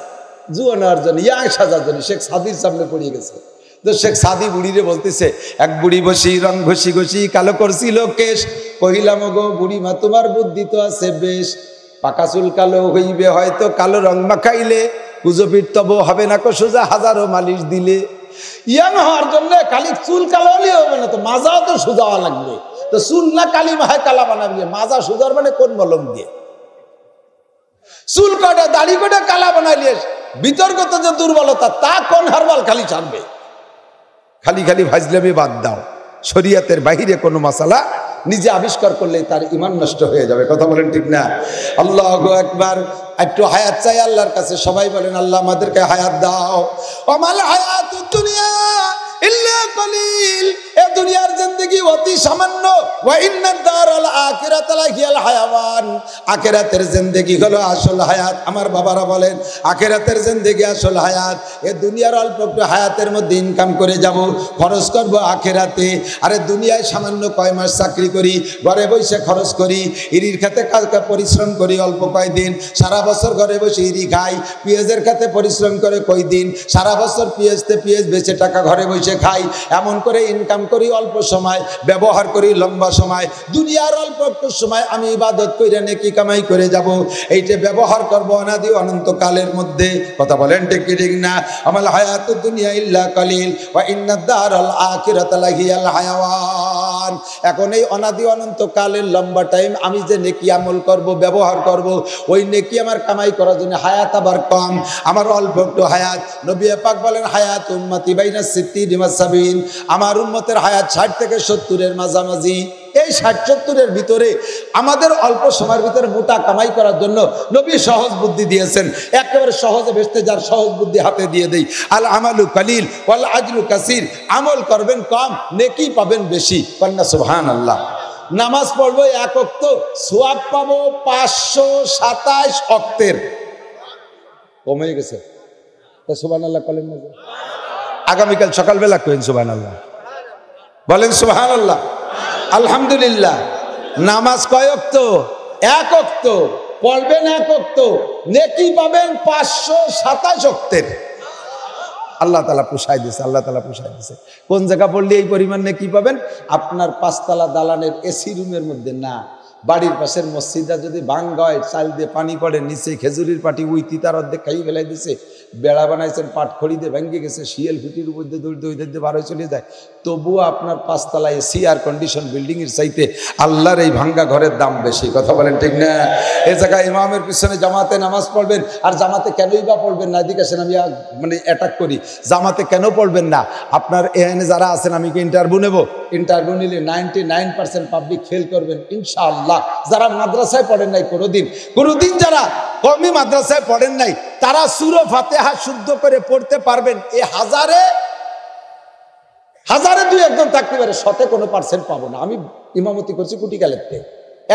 জুয়ান হওয়ার জন্য, ইয়াং সাজার জন্য। শেখ সাদির সামনে পড়িয়ে গেছে, তো শেখ সাদি বুড়িরে বলতেছে, এক বুড়ি বসি রং ঘষি কালো করছিল কেশ, কহিলাম গো বুড়ি মা তোমার বুদ্ধি তো আছে বেশ, পাকা চুল কালো হইবে হয়তো কালো রং মাখাইলে, কুজোপিঠ তবু হবে না কো সোজা হাজারো মালিশ দিলে। ইয়াং হওয়ার জন্য খালি চুল কালো হলে হবে না, তো মাজাও তো সোজা লাগবে। তো চুল না কালি মাহায় কালা বানাবি, মাজা সুজার মানে কোন মলম দিয়ে? চুল কাটা দাড়ি কাটা কালা বানাইলে বিতর্কত যে দুর্বলতা, তা কোন হারবাল খালি ছাড়বে? খালি ভাজলামে বাদ দাও। শরিয়াতের বাহিরে কোনো মাসালা নিজে আবিষ্কার করলে তার ঈমান নষ্ট হয়ে যাবে। কথা বলেন ঠিক না? আল্লাহু আকবার। একটু হায়াত চাই আল্লাহর কাছে, সবাই বলেন আল্লাহ আমাদেরকে হায়াত দাও। ওমাল হায়াতুদ দুনিয়া ইল্লা কলিল, এ দুনিয়ার জিন্দেগি অতি সামান্য। ওয়া ইন্নাদ দারাল আখিরাতা লাহিয়াল হায়াওয়ান, আখিরাতের জিন্দেগি হলো আসল হায়াত। আমার বাবারা বলেন আখিরাতের জিন্দেগি আসল হায়াত। এ দুনিয়ার অল্প একটু হায়াতের মধ্যে ইনকাম করে যাব, খরচ করব আখিরাতে। আরে দুনিয়ায় সামান্য কয় মাস চাকরি করি, ঘরে বসে খরচ করি, ইরির খেতে কাজ পরিশ্রম করি অল্প কয়দিন, সারা বছর ঘরে বসে ইরি খাই। পেঁয়াজের খেতে পরিশ্রম করে কয়দিন, সারা বছর পেঁয়াজ বেচে টাকা ঘরে বসে খাই। এমন করে ইনকাম করি অল্প সময়, ব্যবহার করি লম্বা সময়। দুনিয়ার অল্প একটু সময় আমি ইবাদত করে নেকি কামাই করে যাব, এইটা ব্যবহার করবো অনাদি অনন্তকালের মধ্যে। কথা বলেন ঠিক না? আমাল হায়াতুদ দুনিয়া ইল্লা কলিল ওয়া ইন্নাদ দারাল আখিরাতা লাহিয়াল হায়াওয়ান। এখন এই অনাদি অনন্তকালের লম্বা টাইম আমি যে নেকি আমল করব, ব্যবহার করব, ওই নেকি আমার কামাই করার জন্য হায়াত আবার কম, আমার অল্প একটু হায়াত। নবী পাক বলেন হায়াত উম্মতি বাইনা সিত্তিন ওয়া সাবিন, আমার উম্মতের হায়াত 60 থেকে 70-এর মাঝামাঝি। এই 60-70-এর ভিতরে আমাদের অল্প সময়ের ভিতরে মোটা কামাই করার জন্য নবী সহজ বুদ্ধি দিয়েছেন। একেবারে সহজে বেচতে যার সহজ বুদ্ধি হাতে দিয়ে দেই। আল আমালু কালিল ওয়াল আজরু কাসির, আমল করবেন কম, নেকি পাবেন বেশি। কন্যা সুবহানাল্লাহ। নামাজ পড়বো 1 ওয়াক্ত, সওয়াব পাবো 527 ওয়াক্তের। কমে গেছে সুবহানাল্লাহ বলেন না? আগামীকাল সকালবেলা কইন সুবহানাল্লাহ, বলেন সুবহানাল্লাহ, আলহামদুলিল্লাহ। নামাজ কয় ওয়াক্ত? 1 ওয়াক্ত পড়বেন, 1 ওয়াক্ত নেকি পাবেন 527 ওয়াক্তের। আল্লাহ তাআলা পোষায় দিয়েছে, আল্লাহ তাআলা পোষায় দিয়েছে। কোন জায়গা পড়লে এই পরিমাণ নেকি পাবেন? আপনার 5 তলা দালানের এসি রুমের মধ্যে না, বাড়ির পাশের মসজিদটা যদি ভাঙ্গা হয়, চাল দিয়ে পানি পড়ে, নিচে খেজুরির পাটি উইতি তার অর্ধেক খাই ফেলাই দিছে, বেড়া বানাইছেন পাট খড়ি দিয়ে ভেঙে গেছে, শিয়াল ফিটির উপর দিয়ে দৌড়তে বার হয়ে চলে যায়, তবুও আপনার 5 তলা এসি আর কন্ডিশন বিল্ডিং এর চাইতে আল্লাহর এই ভাঙ্গা ঘরের দাম বেশি। কথা বলেন ঠিক না? এই জায়গায় ইমামের পিছনে জামাতে নামাজ পড়বেন। আর জামাতে কেনই বা পড়বেন না? এদিকে আসেন, আমি মানে অ্যাটাক করি। জামাতে কেন পড়বেন না? আপনার এখানে যারা আছেন, আমি কি ইন্টারভিউ নেব? ইন্টারভিউ নিলে 99% পাবলিক ফেল করবেন ইনশাআল্লাহ। যারা মাদ্রাসায় পড়েন নাই কোনোদিন যারা কওমি মাদ্রাসায় পড়েন নাই, তারা সূরা ফাতিহা শুদ্ধ করে পড়তে পারবেন। এই হাজারে 2-1 জন থাকতে পারে, 100-এ কোনো পার্সেন্ট পাবো না। আমি ইমামতি করছি কুটিকালেতে,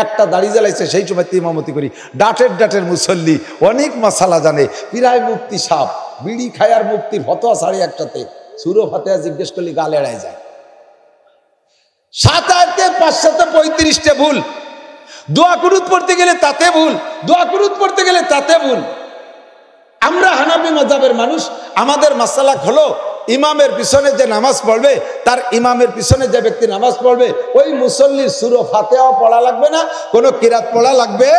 একটা দাড়ি জ্বালাইছে সেই সময় ইমামতি করি, ডাটের মুসল্লি, অনেক মশালা জানে, প্রায় মুফতি সাপ, বিড়ি খায়ার মুফতির ফতোয়া সাড়ে একটাতে, সুরো ফাতিহা জিজ্ঞেস করলে গাল এড়ায় যায়। 7 আয়াতে 535টা ভুল, দোয়া কুনুত পড়তে গেলে তাতে ভুল, দোয়া কুনুত পড়তে গেলে তাতে ভুল। আমরা হানাফি মাযহাবের মানুষ, আমাদের মাসালা হলো ইমামের পিছনে যে নামাজ পড়বে, তার ইমামের পিছনে যে ব্যক্তি নামাজ পড়বে, ওই মুসল্লির সূরা ফাতিহাও পড়া লাগবে না, কোনো কিরাত পড়া লাগবে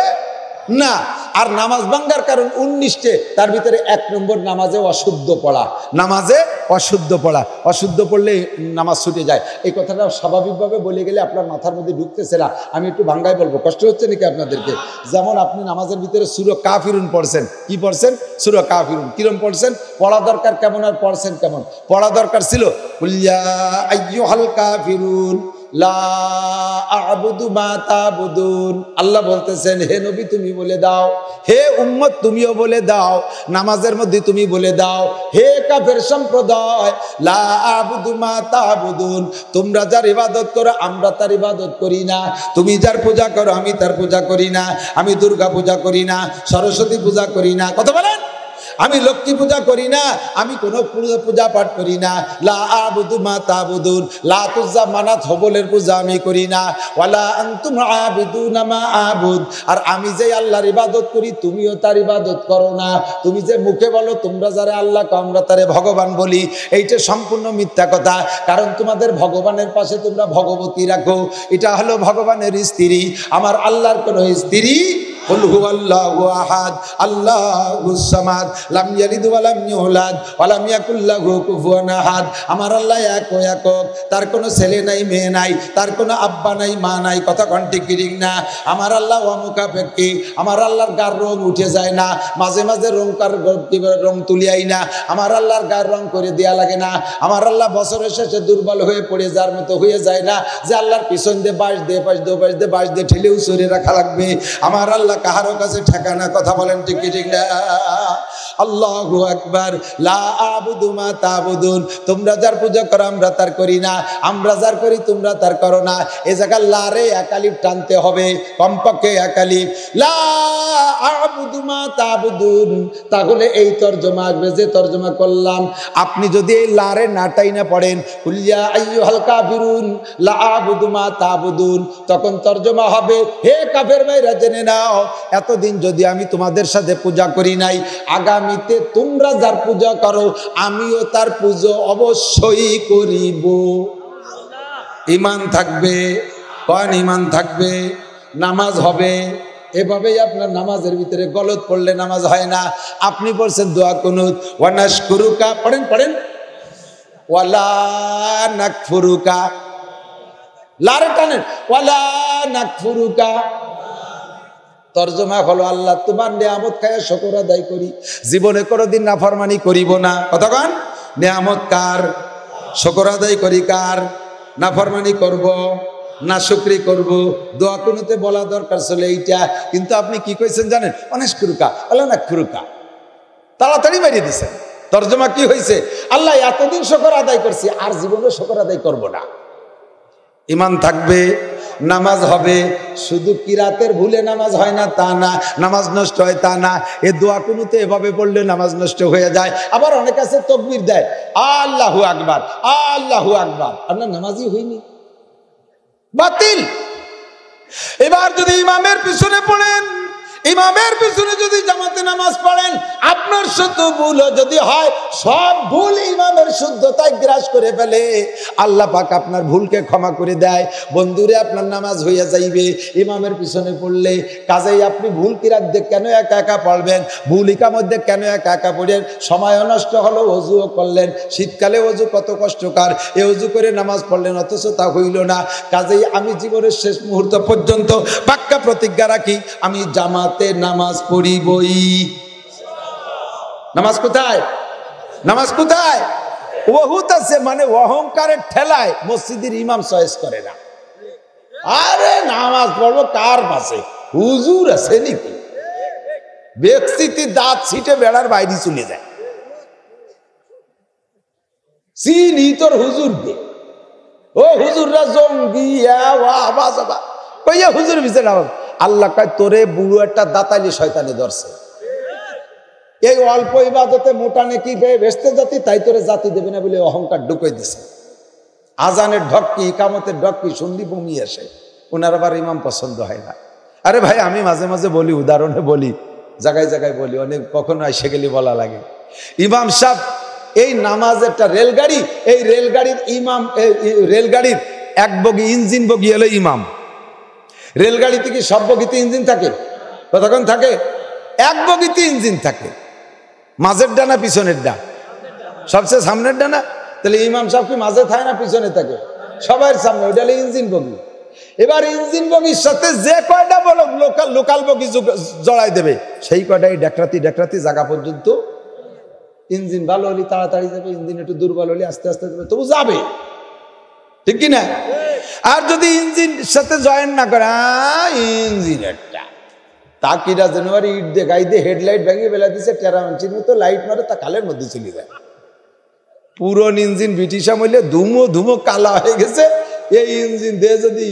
না। আর নামাজ ভাঙ্গার কারণ 19টে, তার ভিতরে 1 নম্বর নামাজে অশুদ্ধ পড়া, নামাজে অশুদ্ধ পড়া, অশুদ্ধ পড়লে নামাজ ছুটে যায়। এই কথাটা স্বাভাবিকভাবে বলে গেলে আপনার মাথার মধ্যে ঢুকতেছে না, আমি একটু ভাঙ্গায় বলবো, কষ্ট হচ্ছে নাকি আপনাদেরকে? যেমন আপনি নামাজের ভিতরে সূরা কাফিরুন পড়ছেন, কি পড়ছেন? সূরা কাফিরুন। কিরম পড়ছেন? পড়া দরকার কেমন আর পড়ছেন কেমন? পড়া দরকার ছিল কুল ইয়া আইয়ুহাল কাফিরুন লা আ'বুদু মা তা'বুদুন। আল্লাহ বলতেছেন, হে নবী তুমি বলে দাও, হে উম্মত তুমিও বলে দাও, নামাজের মধ্যে তুমি বলে দাও, হে কাফের সম্প্রদায়, লা আ'বুদু মা তা'বুদুন, তোমরা যার ইবাদত করো আমরা তার ইবাদত করি না, তুমি যার পূজা করো আমি তার পূজা করি না, আমি দুর্গা পূজা করি না, সরস্বতী পূজা করি না, কথা বলেন, আমি লক্ষ্মী পূজা করি না, আমি কোনো পূজা পাঠ করি না, লা আ'বুদু মা তা'বুদুন, লাত উজ্জা মানাত হবলের পূজা আমি করি না, ওয়ালা আনতুম আ'বিদুনা মা আ'বুদ, আর আমি যে আল্লাহর ইবাদত করি তুমিও তার ইবাদত করো না। তুমি যে মুখে বলো তোমরা যারা আল্লাহ আমরা তারে ভগবান বলি, এইটা সম্পূর্ণ মিথ্যা কথা, কারণ তোমাদের ভগবানের পাশে তোমরা ভগবতী রাখো, এটা হলো ভগবানের স্ত্রী, আমার আল্লাহর কোনো স্ত্রী। কুল হুয়াল্লাহু আহাদ আল্লাহুস সামাদ লাম ইয়ালিদ ওয়া লাম ইউলাদ ওয়া লাম ইয়াকুল লাহু কুফুয়ান আহাদ, আমার আল্লাহ একক, তার কোনো ছেলে নাই মেয়ে নাই, তার কোনো আব্বা নাই মা নাই, কথা কোন ঠিক ঠিক না? আমার আল্লাহ অমুখাপেক্ষী, আমার আল্লাহর গার রং উঠে যায় না, মাঝে মাঝে রং তুলিয়াই না, আমার আল্লাহর গার রং করে দেয়া লাগে না, আমার আল্লাহ বছরের শেষে দুর্বল হয়ে পড়ে যাওয়ার মতো হয়ে যায় না, যে আল্লাহর পিছন দিয়ে বাঁশ দিয়ে ঠেলেও সরে রাখা লাগবে, আমার আল্লাহ কাহারো কাছে ঠেকানা, কথা বলেন ঠিক ঠিক না? আল্লাহু আকবার। লা আ'বুদু মা তা'বুদুন, তোমরা যার পূজা করো আমরা তার করি না, আমরা যার করি তোমরা তার করো না। এই জায়গায় লা রে একালিফ টানতে হবে, কমপক্ষে একালিফ। লা আ'বুদু মা তা'বুদুন, তাহলে এই তরজমা আসবে যে তরজমা করলাম। আপনি যদি এই লা রে না টাইনা পড়েন কুল ইয়া আইয়ুহাল কাফিরুন লা আ'বুদু মা তা'বুদুন, তখন তরজমা হবে, হে কাফের ভাইরা জেনে নাও, এতদিন যদি আমি তোমাদের সাথে পূজা করি নাই, আগামীতে তোমরা যার পূজা করো আমিও তার পূজা অবশ্যই করিব। ঈমান থাকবে, কোন ঈমান থাকবে, নামাজ হবে। এভাবেই আপনার নামাজের ভিতরে গলত পড়লে নামাজ হয় না। আপনি পড়ছেন দোয়া কুনুত, ওয়া নাশকুরুকা, পড়েন ওয়ালা নাকফুরুকা, লারে টানেন, ওয়ালা নাকফুরুকা, তরজমা হলো আল্লাহ তোমার নিয়ামত খায় শুকর আদায় করি, জীবনে কোনোদিন নাফরমানি করিব না। কতক্ষণ নিয়ামত কার? শুকর আদায় করি কার? নাফরমানি করব না শুকরি করব? দোয়া কুনুতে বলা দরকার ছিল এইটা, কিন্তু আপনি কি কইছেন জানেন? অনেক ফুরুকা, আল্লাহ না ফুরুকা, তাড়াতাড়ি মারিয়ে দিচ্ছেন। তরজমা কি হয়েছে? আল্লাহ এতদিন শুকর আদায় করছি, আর জীবনে শুকর আদায় করব না। ঈমান থাকবে, নামাজ হবে। শুধু কিরাতের ভুলে নামাজ হয় না তা না, নামাজ নষ্ট হয় তা না। এ দোয়া কুনুতে এভাবে পড়লে নামাজ নষ্ট হয়ে যায়। আবার অনেক আছে তাকবীর দেয়, আল্লাহু আকবার, আল্লাহু আকবার, আপনার নামাজই হয়নি, বাতিল। এবার যদি ইমামের পিছনে পড়েন, ইমামের পিছনে যদি জামাতে নামাজ পড়েন, আপনার শুদ্ধ ভুল যদি হয়, সব ভুল ইমামের শুদ্ধতায় গ্রাস করে ফেলে, আল্লাহ পাক আপনার ভুলকে ক্ষমা করে দেয়। বন্ধুরে আপনার নামাজ হইয়া যাইবে ইমামের পিছনে পড়লে। কাজেই আপনি ভুল কিরাত দিয়ে কেন একা একা পড়বেন? ভুল ইকামত কেন একা একা পড়েন? সময় নষ্ট হলো, অজুও করলেন, শীতকালে অজু কত কষ্টকর, এ অজু করে নামাজ পড়লেন অথচ তা হইল না। কাজেই আমি জীবনের শেষ মুহূর্ত পর্যন্ত পাক্কা প্রতিজ্ঞা রাখি, আমি জামাত নামাজ পড়িবই। নামাজ কোথায়? নামাজ কোথায়? বহুত আছে, মানে অহংকারের ঠেলায় মসজিদের ইমাম চয়েস করে না। আরে নামাজ পড়বো কার পাশে? হুজুর আছে নাকি? ব্যক্তিতে দাঁত ছিটে বেড়ার বাইরে চলে যায়। চিনি তোর হুজুর দে, ও হুজুররা জঙ্গি, কইয়া হুজুর বিচার আল্লাহ কয় তোরে বুড়ো একটা দাতালি শয়তানে ধরছে, এই অল্প ইবাদতে মোটা নেকি পেয়ে বেসতে জাতি, তাই তোরে জাতি দেবে না বলে অহংকার ঢুকাই দিছে। আজানের ঢক্কি ইকামতের ঢক্কি শুনলি বমি আসে, ওনার আবার ইমাম পছন্দ হয় না। আরে ভাই আমি মাঝে মাঝে বলি, উদাহরণে বলি, জায়গায় জায়গায় বলি, অনেক কখনো এসে গেলে বলা লাগে। ইমাম সাহেব এই নামাজ একটা রেলগাড়ি, এই রেলগাড়ির ইমাম, রেলগাড়ির এক বগি ইঞ্জিন বগি হলো ইমাম। রেলগাড়িতে কি সব বগিতে ইঞ্জিন থাকে? কতক্ষণ থাকে? এক বগিতে ইঞ্জিন থাকে। মাঝের ডানা পিছনের ডা, সবচেয়ে সামনের ডানা। তাহলে ইমাম সাহেব কি মাঝে থাকে না পিছনে থাকে? সবার সামনে, ওইটা হলো ইঞ্জিন বগি। এবার ইঞ্জিন বগির সাথে যে কয়টা বলো লোকাল বগি জড়াই দেবে, সেই কয়টাই ডেকরাতি ডেকরাতি জায়গা পর্যন্ত। ইঞ্জিন ভালো হলে তাড়াতাড়ি যাবে, ইঞ্জিন একটু দুর্বল হলে আস্তে আস্তে যাবে, তবু যাবে, ঠিক কিনা? আর যদি ইঞ্জিন সাথে জয়েন না করে, ইঞ্জিনেরটা তাকিরা জানুয়ারি ইট দিয়ে গাই দিয়ে হেডলাইট ভেঙে বেলা দিচ্ছে, টেরামেন্সির মতো লাইট মারে, তা খালের মধ্যে চলে যায়। পুরন ইঞ্জিন ব্রিটিশ আমলে ধুমো ধুমো কালা হয়ে গেছে। এই ইঞ্জিন দিয়ে যদি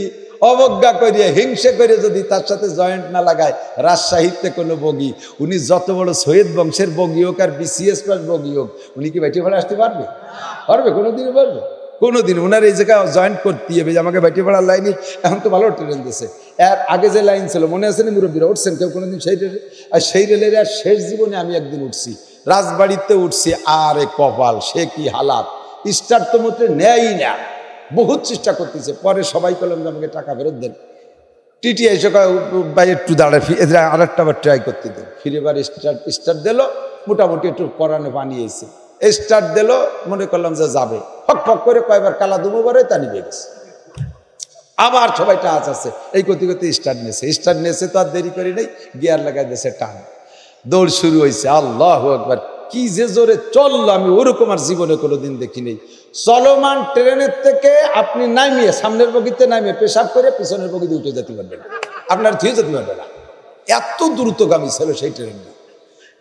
অবজ্ঞা করিয়া হিংসে করে যদি তার সাথে জয়েন্ট না লাগায়, রাজশাহীতে কোনো বগি, উনি যত বড় সৈয়দ বংশের বগি হোক আর বিসিএস পাস বগি হোক, উনি কি বাইটে ভাড়া আসতে পারবে? পারবে? কোনোদিনও পারবে? কোনোদিন। ওনার এই জায়গায় জয়েন্ট করতে হবে যে আমাকে বাইটে ভাড়ার লাইনে। এখন তো ভালো ট্রেন দিয়েছে, এর আগে যে লাইন ছিল মনে আছে না? মুরব্বীরা উঠছেন কেউ কোনোদিন সেই রেলে? আর সেই রেলের আর শেষ জীবনে আমি একদিন উঠছি, রাজবাড়িতে উঠছি। আরে কপাল, সে কি হালাত! স্টার্ট তো মধ্যে নেয়ই না, বহুত চেষ্টা করতেছে। পরে সবাই করলাম যে আমাকে টাকা ফেরত দেন। টিটি এসে ভাই একটু দাঁড়ায়, আর একটা বার ট্রাই করতে দেন। ফিরে এবার স্টার্ট দিল, মোটামুটি একটু পরানো বানিয়েছে। স্টার্ট দিল, মনে করলাম যে যাবে, ফক ফক করে কয়বার কালা দুমোবারে তা নিবে গেছে। আবার সবাই টাচ আছে, এই করতে করতে স্টার্ট নেছে তো আর দেরি করি নেই, গিয়ার লাগাই দিয়েছে, টান, দৌড় শুরু হয়েছে। আল্লাহু আকবার, কি যে জোরে চললো, আমি ওরকম আর জীবনে কোনোদিন দেখি নেই। চলমান ট্রেনের থেকে আপনি নামিয়ে সামনের বগিতে নামিয়ে পেশাব করে পিছনের বগিতে উঠে যেতে পারবেন না, আপনার ধুয়ে যেতে পারবে না। এত দ্রুতগামী ছিল সেই ট্রেনটা।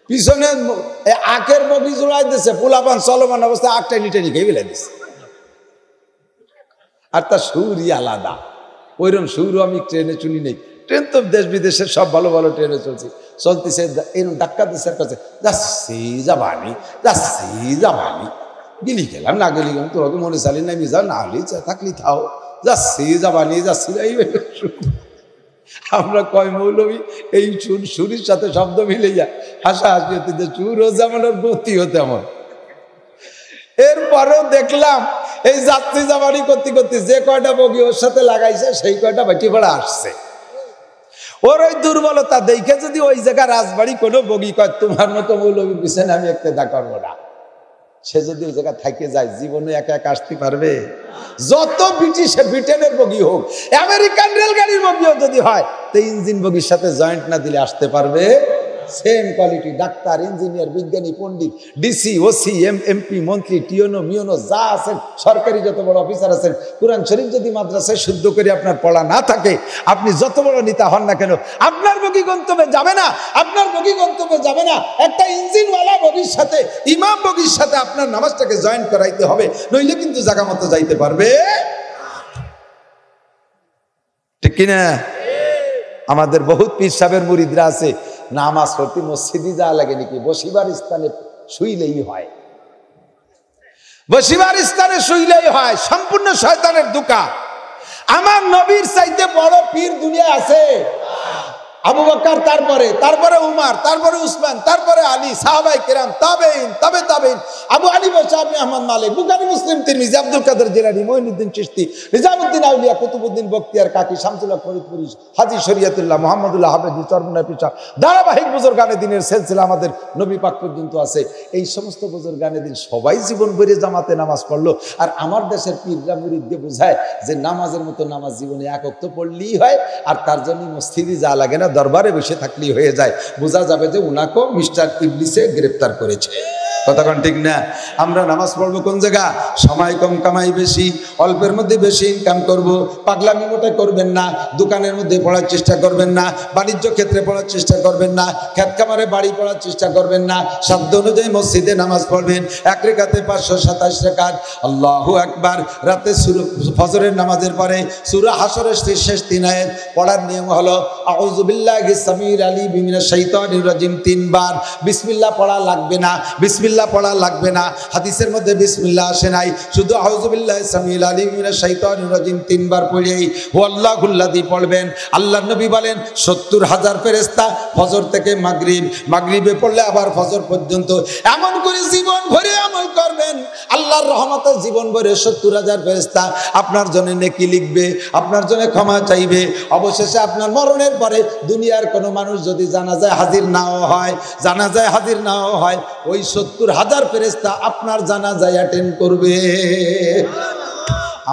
পিছনে আখের বগি জোড়াই দিচ্ছে, পোলাপান চলমান অবস্থায় আখটা নিটে নিয়ে ফেলে দিচ্ছে। আর তার সুরই আলাদা, ওইরকম সুরও আমি ট্রেনে শুনি নেই। ট্রেন তো দেশ বিদেশের সব ভালো ভালো ট্রেনে চলতেছে, এরকম ধাক্কা দিচ্ছে, কাছে যাচ্ছি যাবানি, যাচ্ছি যাবানি, গেলি গেলাম, না গেলি গেলাম, তোমাকে মনে চালি নামি যাও, না হলি থাকলি থাও, যাচ্ছি যাবানি, যাচ্ছি। আমরা কয় মৌলবী এই সুরির সাথে শব্দ মিলে যায়, হাসাহাসি হতে, যে সুরও যেমন আর গতিও তেমন। এরপরেও দেখলাম এই যাত্রী জামানি করতে করতে যে কয়টা বগি ওর সাথে লাগাইছে, সেই কয়টা বাটি ভাড়া আসছে। ওর ওই দুর্বলতা দেখে যদি ওই জায়গা রাজবাড়ি কোনো বগি কয় তোমার মতো মৌলবীর পিছনে আমি একটা করবো না, সে যদি ওই জায়গা থাকে যায়, জীবনে একা একা আসতে পারবে? যত ব্রিটেনের বগি হোক, আমেরিকান রেলগাড়ির বগিও যদি হয়, তো ইঞ্জিন বগির সাথে জয়েন্ট না দিলে আসতে পারবে? সেম কোয়ালিটি ডাক্তার, ইঞ্জিনিয়ার, বিজ্ঞানী, পণ্ডিত, ডিসি, ওসি, এমপি, মন্ত্রী, টিওনো, মিওনো যা আছেন, সরকারি যত বড় অফিসার আছেন, কোরআন শরীফ যদি মাদ্রাসায় শুদ্ধ করে আপনার পড়া না থাকে, আপনি যত বড় নেতা হন না কেন, আপনার বগি গন্তব্যে যাবে না। আপনার বগি গন্তব্যে যাবে না। একটা ইঞ্জিনওয়ালা বগির সাথে, ইমাম বগির সাথে আপনার নামাজটাকে জয়েন করাইতে হবে, নইলে কিন্তু জায়গা মতো যাইতে পারবে, ঠিক কিনা? আমাদের বহুত পীর সাহেবের মুরিদরা আছে, নামাজ পড়তে মসজিদে যাওয়া লাগে নাকি, বসিবার স্থানে শুইলেই হয়, বসিবার স্থানে শুইলেই হয়। সম্পূর্ণ শয়তানের ধোঁকা। আমার নবীর চাইতে বড় পীর দুনিয়া আছে? আবু বকর, তারপরে উমর, তারপরে উসমান, তারপরে আলী, সাহাবায়ে কেরাম, তাবেঈন, তাবেঈন, আবু হানিফা, শাফি, আহমদ, মালিক, বুখারী, মুসলিম, তিরমিজি, আব্দুল কাদের জিলানী, মুঈনুদ্দিন চিশতি, নিজামুদ্দিন আউলিয়া, কুতুবউদ্দিন বখতিয়ার কাকি, শামসুল হক ফরিদপুরি, হাজী শরীয়তুল্লাহ, মুহাম্মদুল্লাহ হাফেজি, চরমনাই পিসা, ধারাবাহিক বুজুর্গানে দিনের সিলসিলা আমাদের নবী পাক পর্যন্ত আছে। এই সমস্ত বুজুর্গানে দিন সবাই জীবন ভরে জামাতে নামাজ পড়লো। আর আমার দেশের পীররা মুরিদকে বোঝায় যে নামাজের মতো নামাজ জীবনে এক ওয়াক্ত পড়লেই হয়, আর তার জন্য মসজিদে যাওয়া লাগে না, দরবারে বসে থাকলেই হয়ে যায়। বোঝা যাবে যে উনাকেও মিস্টার ইবলিসে গ্রেফতার করেছে। কথা কোন ঠিক না? আমরা নামাজ পড়বো কোন জায়গা? সময় কম কামাই বেশি, অল্পের মধ্যে বেশি ইনকাম করব। পাগলামি মোটে করবেন না, দোকানের মধ্যে পড়ার চেষ্টা করবেন না, বাণিজ্য ক্ষেত্রে পড়ার চেষ্টা করবেন না, খেত খামারে বাড়ি পড়ার চেষ্টা করবেন না। সাধ্য অনুযায়ী মসজিদে নামাজ পড়বেন, এক রেখাতে 527 রাকাত। আল্লাহু আকবার। রাতে ফজরের নামাজের পরে সূরা হাশরের শেষ 3 আয়াত পড়ার নিয়ম হলো আউযু বিল্লাহি সামির আলিম মিনাশ শাইতানির রাজিম 3 বার। বিসমিল্লাহ পড়া লাগবে না, বিসমিল্লাহ পড়া লাগবে না। হাদিসের মধ্যে বিসমিল্লাহ আসে নাই, শুধু আউযু বিল্লাহি সামিল আলিম মিনাশ শাইতানির রাজিম 3 বার পড়েই হুয়াল্লাহুল্লাযী পড়বেন। আল্লাহর নবী বলেন 70,000 ফেরেশতা ফজর থেকে মাগরিব, মাগরিবে পড়লে আবার ফজর পর্যন্ত এমন করে জীবন ভরে আমল করবেন, আল্লাহর রহমতে জীবন ভরে 70,000 ফেরেশতা আপনার জন্য নেকি লিখবে, আপনার জন্য ক্ষমা চাইবে। অবশেষে আপনার মরণের পরে দুনিয়ার কোনো মানুষ যদি জানাজায় হাজির নাও হয়, জানাজায় হাজির নাও হয়, ওই 70,000 ফেরেশতা আপনার জানাজায় অ্যাটেন্ড করবে।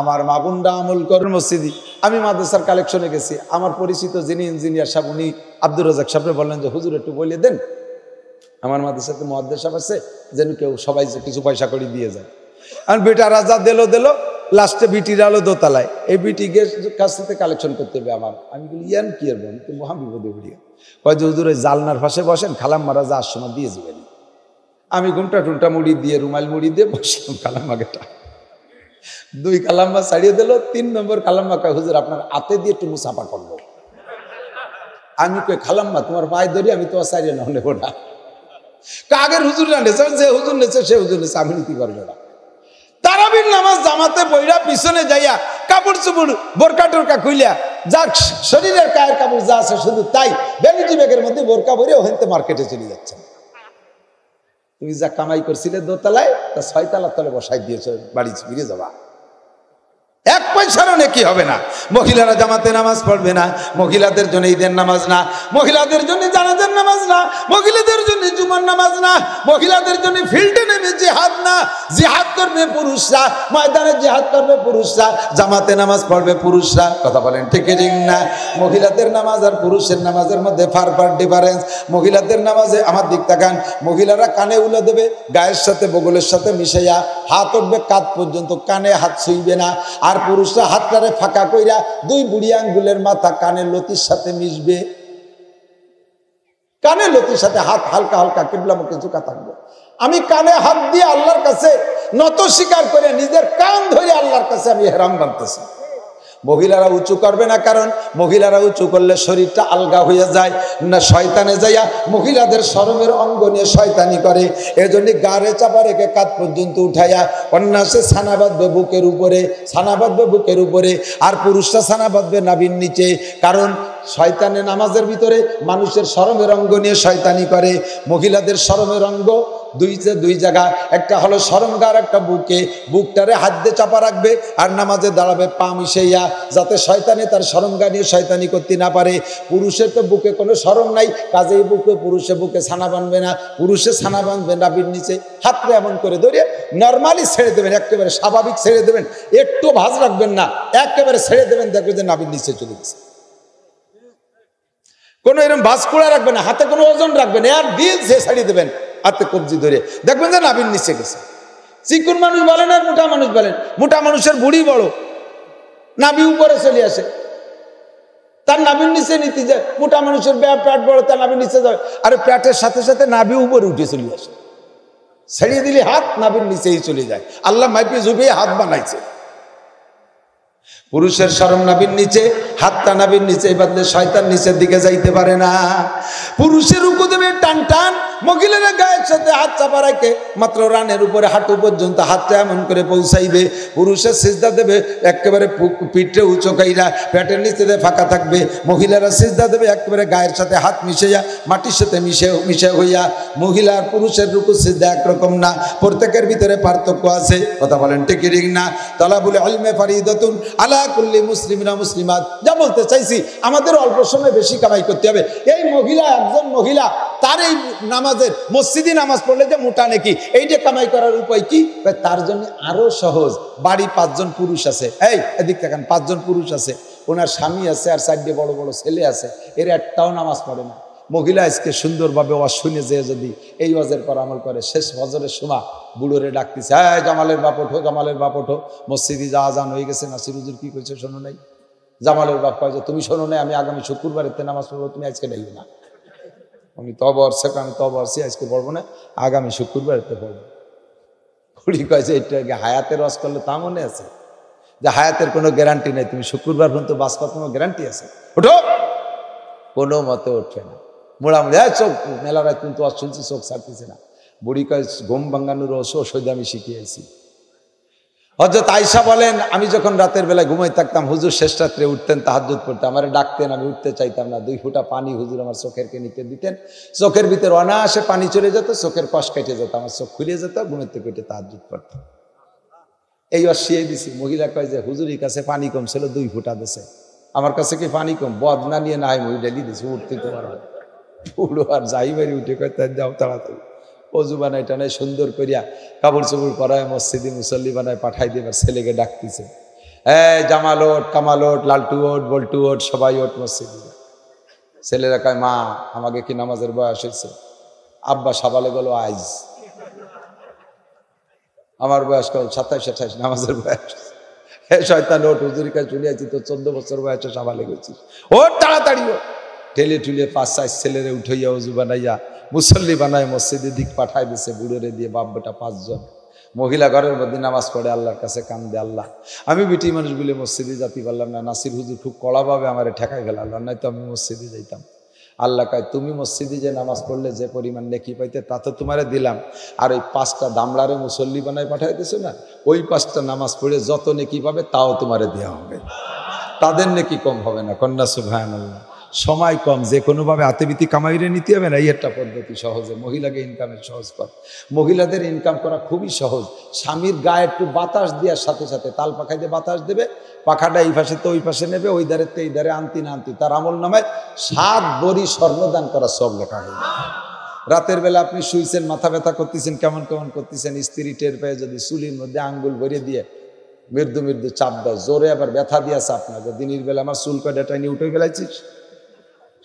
আমার মা বোনরা আমল করেন মসজিদে। আমি মাদ্রাসার কালেকশনে গেছি, আমার পরিচিত যিনি ইঞ্জিনিয়ার সাহেব উনি আব্দুর রাজাক সাহেব বললেন যে হুজুর একটু বলে দেন, আমার মাদ্রাসাতে মুয়াদ্দিস সাহেব আছে, যেন কেউ সবাই কিছু পয়সা করে দিয়ে যায়। আর বেটা রাজা দিল লাস্টে বিটির আলো দোতলায়, এই বিটিকে কাছ থেকে কালেকশন করতে হবে আমার। আমি বলি ইয়ান কি আর বল, তো মহাবিপদে উড়িয়া কয় যে হুজুর ওই জালনার পাশে বসেন, খালাম্মারা যাওয়ার সময় দিয়ে যাবেন। আমি ঘুমটা টুমটা মুড়ি দিয়ে রুমাল মুড়ি দিয়ে বসলাম কালাম্মাকেটা। 2 কালাম্মা ছাড়িয়ে দিল, 3 নম্বর কালাম্মা কয় হুজুর আপনার হাতে দিয়ে একটু মুসাফা করবো। আমি কই খালাম্মা তোমার পায়ে ধরি, আমি তোমার ছাড়িয়ে না নেবো না। আগের হুজুর না নেছে, যে হুজুর নেছে সে হুজুর নেছে, আমি নীতি করবো না। তারাবির নামাজ জামাতে বইরা পিছনে যাইয়া কাপড় চুপড় বোরকা টোরকা খুইলা যা শরীরের গায়ের কাপড় যা আছে শুধু তাই ভ্যানিটি ব্যাগের মধ্যে বোরকা ভরে ওখানে মার্কেটে চলে যাচ্ছেন। তুমি যা কামাই করছিলে দোতলায়, তা 6 তলার তলে বসাই দিয়েছো, বাড়ি ফিরে যাবা, 1 পয়সারও নেকি হবে না। মহিলারা জামাতে নামাজ পড়বে না, মহিলাদের জন্য ঈদের নামাজ না, মহিলাদের জন্য জানাজার নামাজ না, মহিলাদের জন্য জুমার নামাজ না, মহিলাদের জন্য ফিল্ডে নেমে জিহাদ না, জিহাদ করবে পুরুষরা, ময়দানে জিহাদ করবে পুরুষরা, জামাতে নামাজ পড়বে পুরুষরা। কথা বলেন ঠিক না? মহিলাদের নামাজ আর পুরুষের নামাজের মধ্যে ফার ডিফারেন্স। মহিলাদের নামাজে আমার দিক তাকান, মহিলারা কানে উলে দেবে, গায়ের সাথে বগলের সাথে মিশাইয়া হাত উঠবে কাঁধ পর্যন্ত, কানে হাত ছুঁইবে না। আর পুরুষরা হাতটারে ফাঁকা কইরা 2 বুড়ি আঙ্গুলের মাথা কানের লতির সাথে মিশবে, কানের লতির সাথে হাত হালকা হালকা কিবলামুখী ঝুঁকা থাকবে। আমি কানে হাত দিয়ে আল্লাহর কাছে নত স্বীকার করে নিজের কান ধরে আল্লাহর কাছে আমি হেরাম বাঁধতেছি। মহিলারা উঁচু করবে না, কারণ মহিলারা উঁচু করলে শরীরটা আলগা হয়ে যায় না, শয়তানে যাইয়া মহিলাদের শরমের অঙ্গ নিয়ে শয়তানি করে। এজন্য গাড়ে চাপা রেখে কাঁধ পর্যন্ত উঠাইয়া অন্যাসে ছানা বাঁধবে বুকের উপরে, ছানা বাঁধবে বুকের উপরে, আর পুরুষরা ছানা বাঁধবে নাভির নিচে। কারণ শয়তানে নামাজের ভিতরে মানুষের শরমের অঙ্গ নিয়ে শয়তানি করে। মহিলাদের শরমের অঙ্গ দুই জায়গা, একটা হলো শরমগার, একটা বুকে, বুকটারে হাত দিয়ে চাপা রাখবে আর নামাজে দাঁড়াবে পা মিশাইয়া, যাতে শয়তানে তার শরমগা নিয়ে শয়তানি করতে না পারে। পুরুষের তো বুকে কোনো শরম নাই, কাজেই পুরুষের বুকে ছানা বাঁধবে না, পুরুষের ছানা বাঁধবে নাভির নিচে। হাতটা এমন করে ধরে নর্মালি ছেড়ে দেবেন, একেবারে স্বাভাবিক ছেড়ে দেবেন, একটু ভাঁজ রাখবেন না, একেবারে ছেড়ে দেবেন, দেখবেন যে নাভির নিচে চলে গেছে। কোনো এরকম ভাঁজ করে রাখবেন না, হাতে কোনো ওজন রাখবেন না, আর দিয়ে ছাড়িয়ে দেবেন হাতে কবজি ধরে, দেখবেন যে নাভির নিচে গেছে। চিকুন মানুষ বলেন আর মোটা মানুষ বলেন, মোটা মানুষের বুড়ি বড়, নাভি উপরে চলে আসে, তার নাভির নিচে নিতে যায়। মোটা মানুষের প্যাট বড়, তার নাভির নিচে যায়, আর প্যাটের সাথে সাথে নাভি উপরে উঠে চলে আসে। ছাড়িয়ে দিলে হাত নাভির নিচেই চলে যায়। আল্লাহ মাইপে ঝুঁকিয়ে হাত বানাইছে। পুরুষের শরম নাভির নিচে, হাতটা নাভির নিচে বাঁধলে শয়তান নিচের দিকে যাইতে পারে না। পুরুষের রুকু দেবে টান টান, মহিলারা গায়ের সাথে হাত চাপা রাখে মাত্র রানের উপরে হাঁটু পর্যন্ত হাতটা এমন করে পৌঁছাইবে। পুরুষের সিজদা দেবে একেবারে পিঠে উঁচু কাইরা, পেটের নিচে ফাঁকা থাকবে। মহিলারা সিজদা দেবে একেবারে গায়ের সাথে হাত মিশাইয়া, মাটির সাথে মিশে হইয়া। মহিলা আর পুরুষের রুকু সিজদা একরকম না, প্রত্যেকের ভিতরে পার্থক্য আছে। কথা বলেন ঠিক না? তালাবুল ইলমে ফারিদাতুন আলা কুল্লি মুসলিমিনা মুসলিমাত। যা বলতে চাইছি, আমাদের অল্প সময় বেশি কামাই করতে হবে। এই মহিলা, একজন মহিলা, তার এই নামাজের মসজিদে নামাজ পড়লে যে মোটা নাকি, এইটা কামাই করার উপায় কি? তার জন্য আরো সহজ। বাড়ি 5 জন পুরুষ আছে, এই এদিক দেখেন 5 জন পুরুষ আছে, ওনার স্বামী আছে আর 4টে বড় বড় ছেলে আছে, এর একটাও নামাজ পড়ে না। মহিলা আজকে সুন্দরভাবে ওয়াজ শুনে যে যদি এই ওয়াজের পর আমল করে, শেষ ফজরের সময় বুড়োরে ডাকতেছে, হ্যাঁ জামালের বাপ ওঠো, জামালের বাপ ওঠো, মসজিদে যা আজান হয়ে গেছে, নাসির হুজুর কি কইছে শোনো নাই? জামালের বাপ কয় যে তুমি শোনো নাই, আমি আগামী শুক্রবারেতে নামাজ পড়বো, তুমি আজকে ডাইও না। আমি তবরছে, আমি তবরছি, আজকে পড়বো না, আগামী শুক্রবারেতে পড়বো। বুড়ি কয় যে এটা হায়াতের ওয়াজ করলে তা মনে আছে যে হায়াতের কোনো গ্যারান্টি নেই, তুমি শুক্রবার পর্যন্ত বাঁচবা, তোমার গ্যারান্টি আছে, ওঠো। কোনো মতে উঠবে না, মোড়ামুড়ি, হ্যাঁ চোখ মেলা রাত কিন্তু ওয়াজ শুনছি, চোখ ছাড়তেছে না। বুড়ি কয় ঘুম ভাঙানোর ওষুধ আমি শিখিয়েছি। হযরত আয়েশা বলেন, আমি যখন রাতের বেলায় ঘুমাই থাকতাম, হুজুর শেষ রাত্রে উঠতেন, তাহাজ্জুদ পড়তে, আমার ডাকতেন, আমি উঠতে চাইতাম না, 2 ফোঁটা পানি হুজুর আমার চোখেরকে নিতে দিতেন, চোখের ভিতরে অনায়াসে পানি চলে যেত, চোখের কষ কেটে যেত, আমার চোখ খুলে যেত, ঘুমের থেকে উঠে তাহাজ্জুদ পড়তাম। এই অশিয়ে দিছি। মহিলা কয় যে হুজুরের কাছে পানি কম ছিল, 2 ফোঁটা দিছে, আমার কাছে কি পানি কম? বদনা নিয়ে নাই মই ডেলি দিছি, উঠতে তোমার উড়ো আর যাই বাড়ি উঠে কয় তাই যাও তাড়াতাড়ি অজু বানাই টানাই সুন্দর করিয়া কাপড় চোপড় পরায় মসজিদে মুসল্লি বানায় পাঠাই দেবার ছেলেকে ডাকতেছে, হ্যাঁ জামাল ওট, কামাল ওট, লালটু ওট, বল্টু ওট, সবাই ওট মসজিদে। ছেলেরা কয় মা আমাকে কি নামাজের বয়স হয়েছে? আব্বা সাবালে গেল আইজ, আমার বয়স কল 27-28, নামাজের বয়স। হ্যাঁ শয়তান ওট, হুজুরের কাছে চলে আসছি, তো 14 বছর বয়সে সাবালে গেছিস, ওট তাড়াতাড়ি ওট। ঠেলে ঠুলে 5-6 ছেলেরে উঠাইয়া উজু বানাইয়া মুসল্লি বানায় মসজিদের দিক পাঠাই দিছে, বুড়োরে দিয়ে বাপ বেটা 5 জন। মহিলা ঘরের মধ্যে নামাজ পড়ে, আল্লাহর কাছে কান্দে, আল্লাহ আমি বিটি মানুষ বলে মসজিদে যেতে পারলাম না, নাসির হুজুর খুব কড়াভাবে আমারে ঠেকাই গেল, আল্লাহ নাই তো আমি মসজিদে যাইতাম। আল্লাহ কয় তুমি মসজিদে যে নামাজ পড়লে যে পরিমাণ নেকি পাইতে তা তো তোমারে দিলাম, আর ওই 5টা দামলারে মুসল্লি বানায় পাঠাই দিছো না, ওই 5টা নামাজ পড়ে যত নেকি পাবে তাও তোমারে দেওয়া হবে, তাদের নেকি কম হবে না। কন্যা সুবহানাল্লাহ। সময় কম, যে কোনোভাবে হাতেবিতি কামাইরে নিতে হবে না, এই একটা পদ্ধতি সহজে মহিলাকে ইনকামের সহজ পথ। মহিলাদের ইনকাম করা খুবই সহজ। স্বামীর গায়ে একটু বাতাস দেওয়ার সাথে সাথে তাল পাখাই দিয়ে বাতাস দেবে, পাখাটা এই পাশে তো ওই পাশে নেবে, ওই ধারে তো এই ধারে আনতি না আনতি, তার আমল নামায় 7 ভরি স্বর্ণদান করা সব লেখা হয়ে যায়। রাতের বেলা আপনি শুইছেন, মাথা ব্যথা করতেছেন, কেমন কেমন করতেছেন, স্ত্রী টের পেয়ে যদি চুলির মধ্যে আঙ্গুল ভরিয়ে দিয়ে মৃদু মৃদু চাপ দাও, জোরে আবার ব্যথা দিয়া চাপ না, যে দিনের বেলা আমার চুল কয়টা নিয়ে উঠে গেলাইছিস,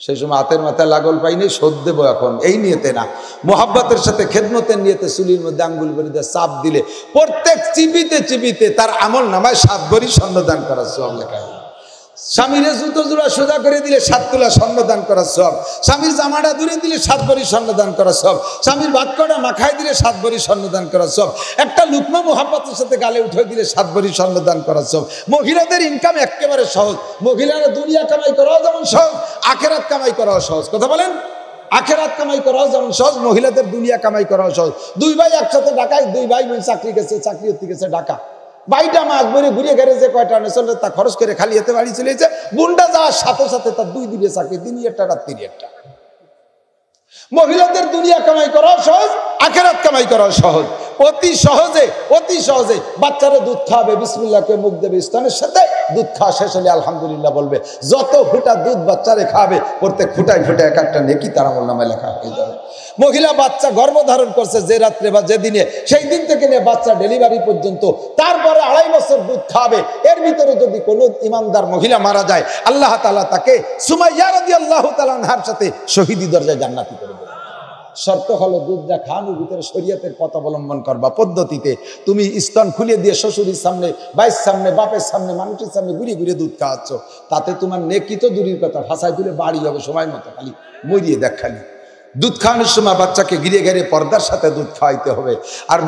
সেই সময় হাতের মাথায় লাগল পাইনি, শোধ দেবো এখন, এই নিয়েতে না, মোহাব্বতের সাথে খেদমতের নিয়েতে চুলির মধ্যে আঙ্গুল ভরি দিয়ে চাপ দিলে প্রত্যেক চিবিতে চিবিতে তার আমল নামায় 7 ভরি স্বর্ণদান করার সব লেখা হয়। স্বামীর জুতো জোড়া সোজা করে দিলে 7 তোলা স্বর্ণদান করার সব, স্বামীর জামাটা দূরে দিলে 7 ভরি স্বর্ণদান করার সব, স্বামীর বাক্যটা মাখায় দিলে 7 ভরি স্বর্ণদান করার সব, একটা লুকমা মোহাব্বতের সাথে গালে উঠে দিলে 7 ভরি স্বর্ণদান করার সব। মহিলাদের ইনকাম একেবারে সহজ। মহিলারা দুনিয়া কামাই করাও যেমন সহজ, আখেরাত কামাই করাও সহজ। কথা বলেন, আখেরাত কামাই করাও যেমন সহজ, মহিলাদের দুনিয়া কামাই করাও সহজ। 2 ভাই একসাথে ঢাকায়, 2 ভাই মিল চাকরি গেছে, চাকরি হতে গেছে ঢাকা, 22টা মাস ভরে ঘুরিয়ে গেলে যে কয়টা আনে চলে তা খরচ করে খালি এতে বাড়ি চলে গেছে। বুন্ডা যাওয়ার সাথে সাথে তার 2 দিনে চাকরি, দিনই একটা রাত্রি একটা। মহিলাদের দুনিয়া কামাই করাও সহজ, আখেরাত কামাই করাও সহজ। অতি সহজে বাচ্চারা দুধ খাওয়াবে, বিসমিল্লাহকে মুখ দেবে, স্তনের সাথে দুধ খাওয়া শেষ হলে আলহামদুলিল্লাহ বলবে, যত ফুটা দুধ বাচ্চারে খাওয়াবে প্রত্যেক ফুটায় ফুটায় এক একটা নেকি তার আমলনামায় লেখা হয়ে যাবে। মহিলা বাচ্চা গর্ভধারণ করছে যে রাত্রে বা যে দিনে, সেই দিন থেকে নিয়ে বাচ্চা ডেলিভারি পর্যন্ত, তারপরে 2.5 বছর দুধ খাবে। এর ভিতরে যদি কোনো ইমানদার মহিলা মারা যায়, আল্লাহ তাআলা তাকে সুমাইয়া রাদিয়াল্লাহু তাআলা আনহার সাথে শহীদি দরজায় জান্নাতি করে দেবে। শর্ত হলো দুধটা খাওয়ানোর ভিতরে শরীয়তের পথ অবলম্বন করবা পদ্ধতিতে। তুমি স্তন খুলে দিয়ে শ্বশুরের সামনে, ভাইয়ের সামনে, বাপের সামনে, মানুষের সামনে ঘুরিয়ে ঘুরিয়ে দুধ খাওয়াচ্ছ, তাতে তোমার নেকি তো দূরের কথা, ভাষায় তুলে বাড়ি হবে সময় মতো, খালি মরিয়ে দেখ। খালি দুধ খাওয়ানোর সময় বাচ্চাকে ঘিরে ঘিরে পর্দার সাথে দুধ খাওয়াইতে হবে। আর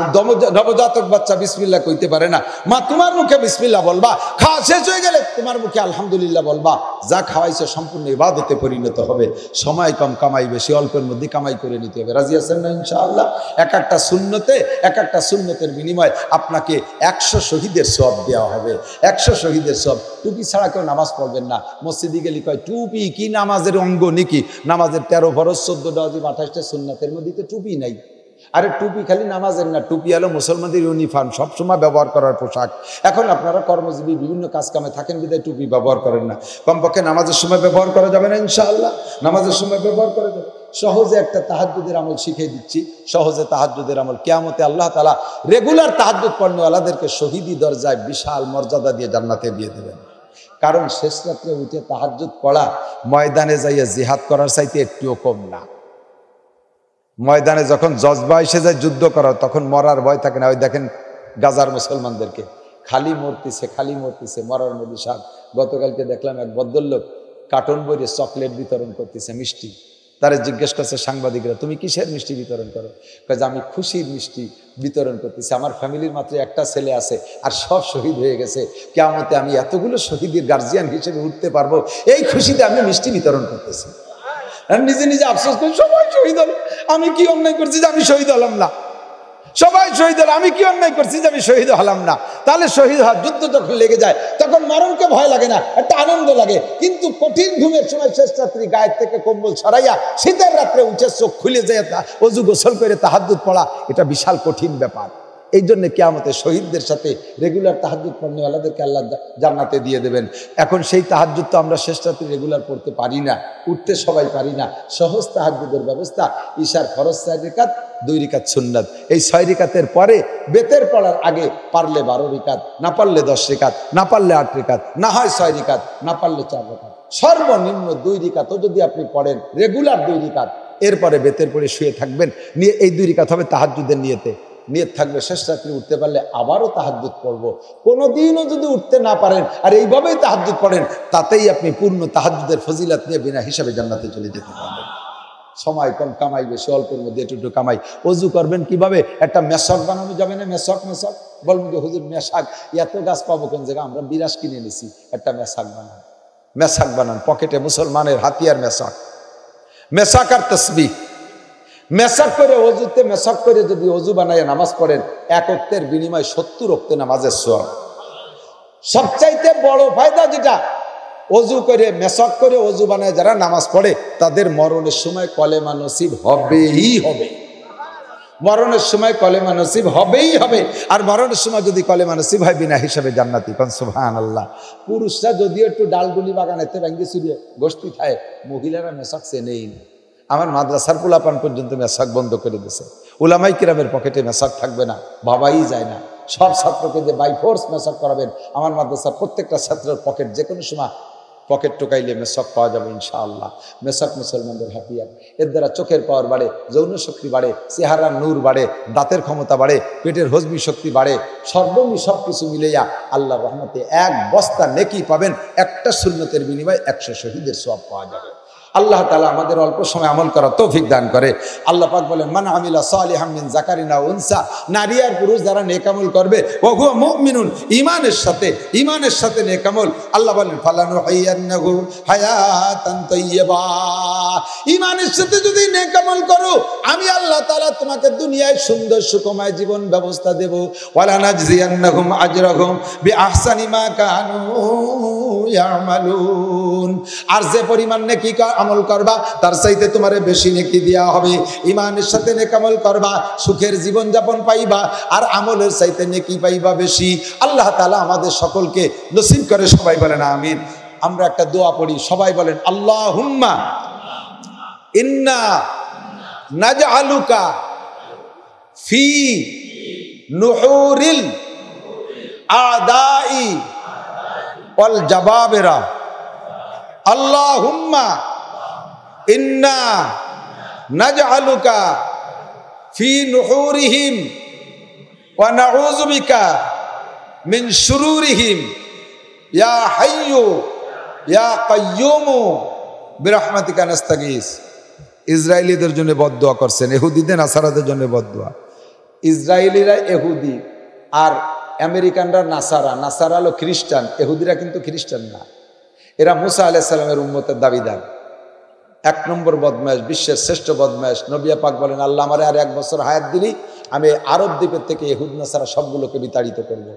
নবজাতক বাচ্চা বিসমিল্লাহ কইতে পারে না, মা তোমার মুখে বিসমিল্লাহ বলবা, খাওয়া শেষ হয়ে গেলে তোমার মুখে আলহামদুলিল্লাহ বলবা, যা খাওয়াইছে সম্পূর্ণ ইবাদতে পরিণত হবে। সময় কম, কামাই বেশি, অল্পের মধ্যে কামাই করে নিতে হবে। রাজি আছেন না ইনশাআল্লাহ? এক একটা সুন্নতের বিনিময়ে আপনাকে 100 শহীদের সওয়াব দেওয়া হবে, 100 শহীদের সওয়াব। টুপি ছাড়া কেউ নামাজ পড়বেন না। মসজিদে গেলে কয় টুপি কি নামাজের অঙ্গ নাকি? নামাজের 13 ফরজ, 14টা ওয়াজিব, 28টা সুন্নাতের মধ্যে তো টুপি নাই। আরে টুপি খালি নামাজের না, টুপি হলো মুসলমানদের ইউনিফর্ম, সবসময় ব্যবহার করার পোশাক। এখন আপনারা কর্মজীবী বিভিন্ন কাজ কামে থাকেন বিধায় টুপি ব্যবহার করেন না, কমপক্ষে নামাজের সময় ব্যবহার করা যাবে না ইনশাআল্লাহ? নামাজের সময় ব্যবহার করা যাবে। সহজে একটা তাহাজ্জুদের আমল শিখিয়ে দিচ্ছি, সহজে তাহাজ্জুদের আমল। কিয়ামতে আল্লাহ তাআলা রেগুলার তাহাজ্জুদ পড়নেওয়ালাদেরকে শহীদি দরজায় বিশাল মর্যাদা দিয়ে জান্নাতে দিয়ে দেবেন। কারণ শেষ রাত্রে উঠে তাহাজ্জুদ পড়া ময়দানে যাইয়া জিহাদ করার চাইতে একটুও কম না। ময়দানে যখন জজবা এসে যায় যুদ্ধ করা, তখন মরার ভয় থাকে না। ওই দেখেন গাজার মুসলমানদেরকে খালি মরতেছে মরার মধ্যে সাপ। গতকালকে দেখলাম এক ভদ্রলোক কার্টন বইয়ে চকলেট বিতরণ করতেছে, মিষ্টি। তারা জিজ্ঞেস করছে সাংবাদিকরা, তুমি কিসের মিষ্টি বিতরণ করো? কাজে আমি খুশির মিষ্টি বিতরণ করতেছি। আমার ফ্যামিলির মাত্র একটা ছেলে আছে, আর সব শহীদ হয়ে গেছে। কিয়ামতে আমি এতগুলো শহীদের গার্জিয়ান হিসেবে উঠতে পারবো, এই খুশিতে আমি মিষ্টি বিতরণ করতেছি। আর নিজে নিজে আফসোস করি, সবাই শহীদ হলো, আমি কি অন্যায় করছি যে আমি শহীদ হলাম না? সবাই শহীদ হলো, আমি কি অন্যায় করছি যে আমি শহীদ হলাম না? তাহলে শহীদ হওয়ার যুদ্ধ যখন লেগে যায় তখন মরণকে ভয় লাগে না, একটা আনন্দ লাগে। কিন্তু কঠিন ঘুমের সময় শেষ রাত্রি গায়ের থেকে কম্বল ছড়াইয়া শীতের রাত্রে উঠে চোখ খুলে যায় অজু গোসল করে তাহাজ্জুদ পড়া, এটা বিশাল কঠিন ব্যাপার। এই জন্য কিয়ামতে শহীদদের সাথে রেগুলার তাহাজ্জুদ পড়নেওয়ালাদেরকে আল্লাহ জান্নাতে দিয়ে দেবেন। এখন সেই তাহাজ্জুদ তো আমরা শেষ রাত্রি রেগুলার পড়তে পারি না, উঠতে সবাই পারি না। সহজ তাহাজ্জুদের ব্যবস্থা, ইশার ফরজ 4 রিকাত, 2 রিকাত সুন্নাত। এই 6 রিকাতের পরে বেতের পড়ার আগে পারলে 12 রিকাত, না পারলে 10 রিকাত, না পারলে 8 রিকাত, না হয় 6 রিকাত, না পারলে 4 রিকাত, সর্বনিম্ন 2 রিকাতও যদি আপনি পড়েন রেগুলার 2 রিকাত, এরপরে বেতের পরে শুয়ে থাকবেন, নিয়ে এই 2 রিকাত হবে তাহাজ্জুদের নিয়ত থাকবে। শেষ রাত্রি উঠতে পারলে আবারও তাহাজ্জুদ পড়বো। কোনোদিনও যদি উঠতে না পারেন আর এইভাবেই তাহাজ্জুদ পড়েন, তাতেই আপনি পূর্ণ তাহাজ্জুদের ফজিলত নিয়ে বিনা হিসাবে জান্নাতে চলে যেতে পারবেন। সময় কম, কামাই বেশি, অল্পের মধ্যে একটু কামাই। অজু করবেন কিভাবে? একটা মেশক বানানো যাবে না? মেশক বলবেন যে হুজুর মেশাক এত গাছ পাবো কোন জায়গায়? আমরা বিরাস কিনে নিছি, একটা মেশাক বানান পকেটে, মুসলমানের হাতিয়ার মেশাক আর তসবিহ। মেশাক করে অজুতে মেশাক করে যদি অজু বানায় নামাজ পড়েন, 1 ওয়াক্তের বিনিময়ে 70 ওয়াক্ত নামাজের সওয়াব। সবচাইতে বড় ফায়দা যেটা, অজু করে মেশাক করে অজু বানায় যারা নামাজ পড়ে তাদের মরণের সময় কলেমা নসিব হবেই হবে। মরণের সময় কলেমা নসিব হবেই হবে। আর মরণের সময় যদি কলেমা নসিব হয় বিনা হিসাবে জান্নাতি। কোন সুবহানাল্লাহ। পুরুষরা যদিও একটু ডালগুলি বাগানেতে ভেঙ্গে চুরিয়ে গোষ্ঠী খায়, মহিলারা মেশাক চেনেই না। আমার মাদ্রাসার পোলাপান পর্যন্ত মেশাক বন্ধ করে দিয়েছে। উলামাই কিরামের পকেটে মেশাক থাকবে না, ভাবাই যায় না। সব ছাত্রকে যে বাই ফোর্স মেশাক করাবেন, আমার মাদ্রাসার প্রত্যেকটা ছাত্রের পকেট যে কোনো সময় পকেট টোকাইলে মেশাক পাওয়া যাবে ইনশাআল্লাহ। মেশাক মুসলমানদের হাতিয়ার। এর দ্বারা চোখের পাওয়ার বাড়ে, যৌন শক্তি বাড়ে, চেহারার নূর বাড়ে, দাঁতের ক্ষমতা বাড়ে, পেটের হজমি শক্তি বাড়ে, সর্বমি সব কিছু মিলেইয়া আল্লাহর রহমতে 1 বস্তা নেকি পাবেন। একটা সুন্নতের বিনিময়ে 100 শহীদের সওয়াব পাওয়া যাবে। আল্লাহ তাআলা আমাদের অল্প সময় আমল করার তৌফিক দান করে। আল্লাহ পাক বলেন, মান আমিলা সালিহাম মিন যাকারিন আও উনসা, নারী আর পুরুষ যারা নেক আমল করবে, ওয়া হুয়া মুমিনুন, ঈমানের সাথে নেক আমল। আল্লাহ বলেন, ফালানুহিয়ান্নাহু হায়াতান তাইয়্যিবা। ঈমানের সাথে যদি নেক আমল করো, আমি আল্লাহ তাআলা তোমাকে দুনিয়ায় সুন্দর সুখময় জীবন ব্যবস্থা দেব। ওয়ালা নাজজিয়ান্নাহুম আজরাহুম বিআহসানি মা কানু ইয়ামালুন। আর যে পরিমাণ নেকি আমল করবা তার চাইতে তোমারে বেশি নেকি দেওয়া হবে। ঈমানের সাথে নেক আমল করবা, সুখের জীবন যাপন পাইবা, আর আমলের চাইতে নেকি পাইবা বেশি। আল্লাহ তাআলা আমাদের সকলকে নসিব করে। সবাই বলেন আমিন। আমরা একটা দোয়া পড়ি, সবাই বলেন আল্লাহুম্মা ইন্না নাজআলুকা ফি নুহুরিল আদাই ওয়াল জাবাবিরা। আল্লাহুম্মা ইন্না নাজআলুকা ফি নুহুরিহিম ওয়া নাউযু বিকা মিন শুরুরিহিম ইয়া হাইয়্যু ইয়া কাইয়্যুম বিরহমাতিকা নাস্তাগীস। ইসরায়েলীদের জন্য বদদোয়া করছেন, ইহুদিদের নাসারাদের জন্য বদদোয়া। ইসরায়েলিরা ইহুদি আর আমেরিকানরা নাসারা হলো খ্রিস্টান, ইহুদিরা কিন্তু খ্রিস্টান না। এরা মুসা আলাইহিস সালামের উম্মতের দাবিদার। 1 নম্বর বদমাশ, বিশ্বের শ্রেষ্ঠ বদমাশ। নবী পাক বলেন, আল্লাহ আমারে আর 1 বছর হায়াত দিলি, আমি আরব দ্বীপের থেকে ইহুদ নাসারা সবগুলোকে বিতাড়িত করব।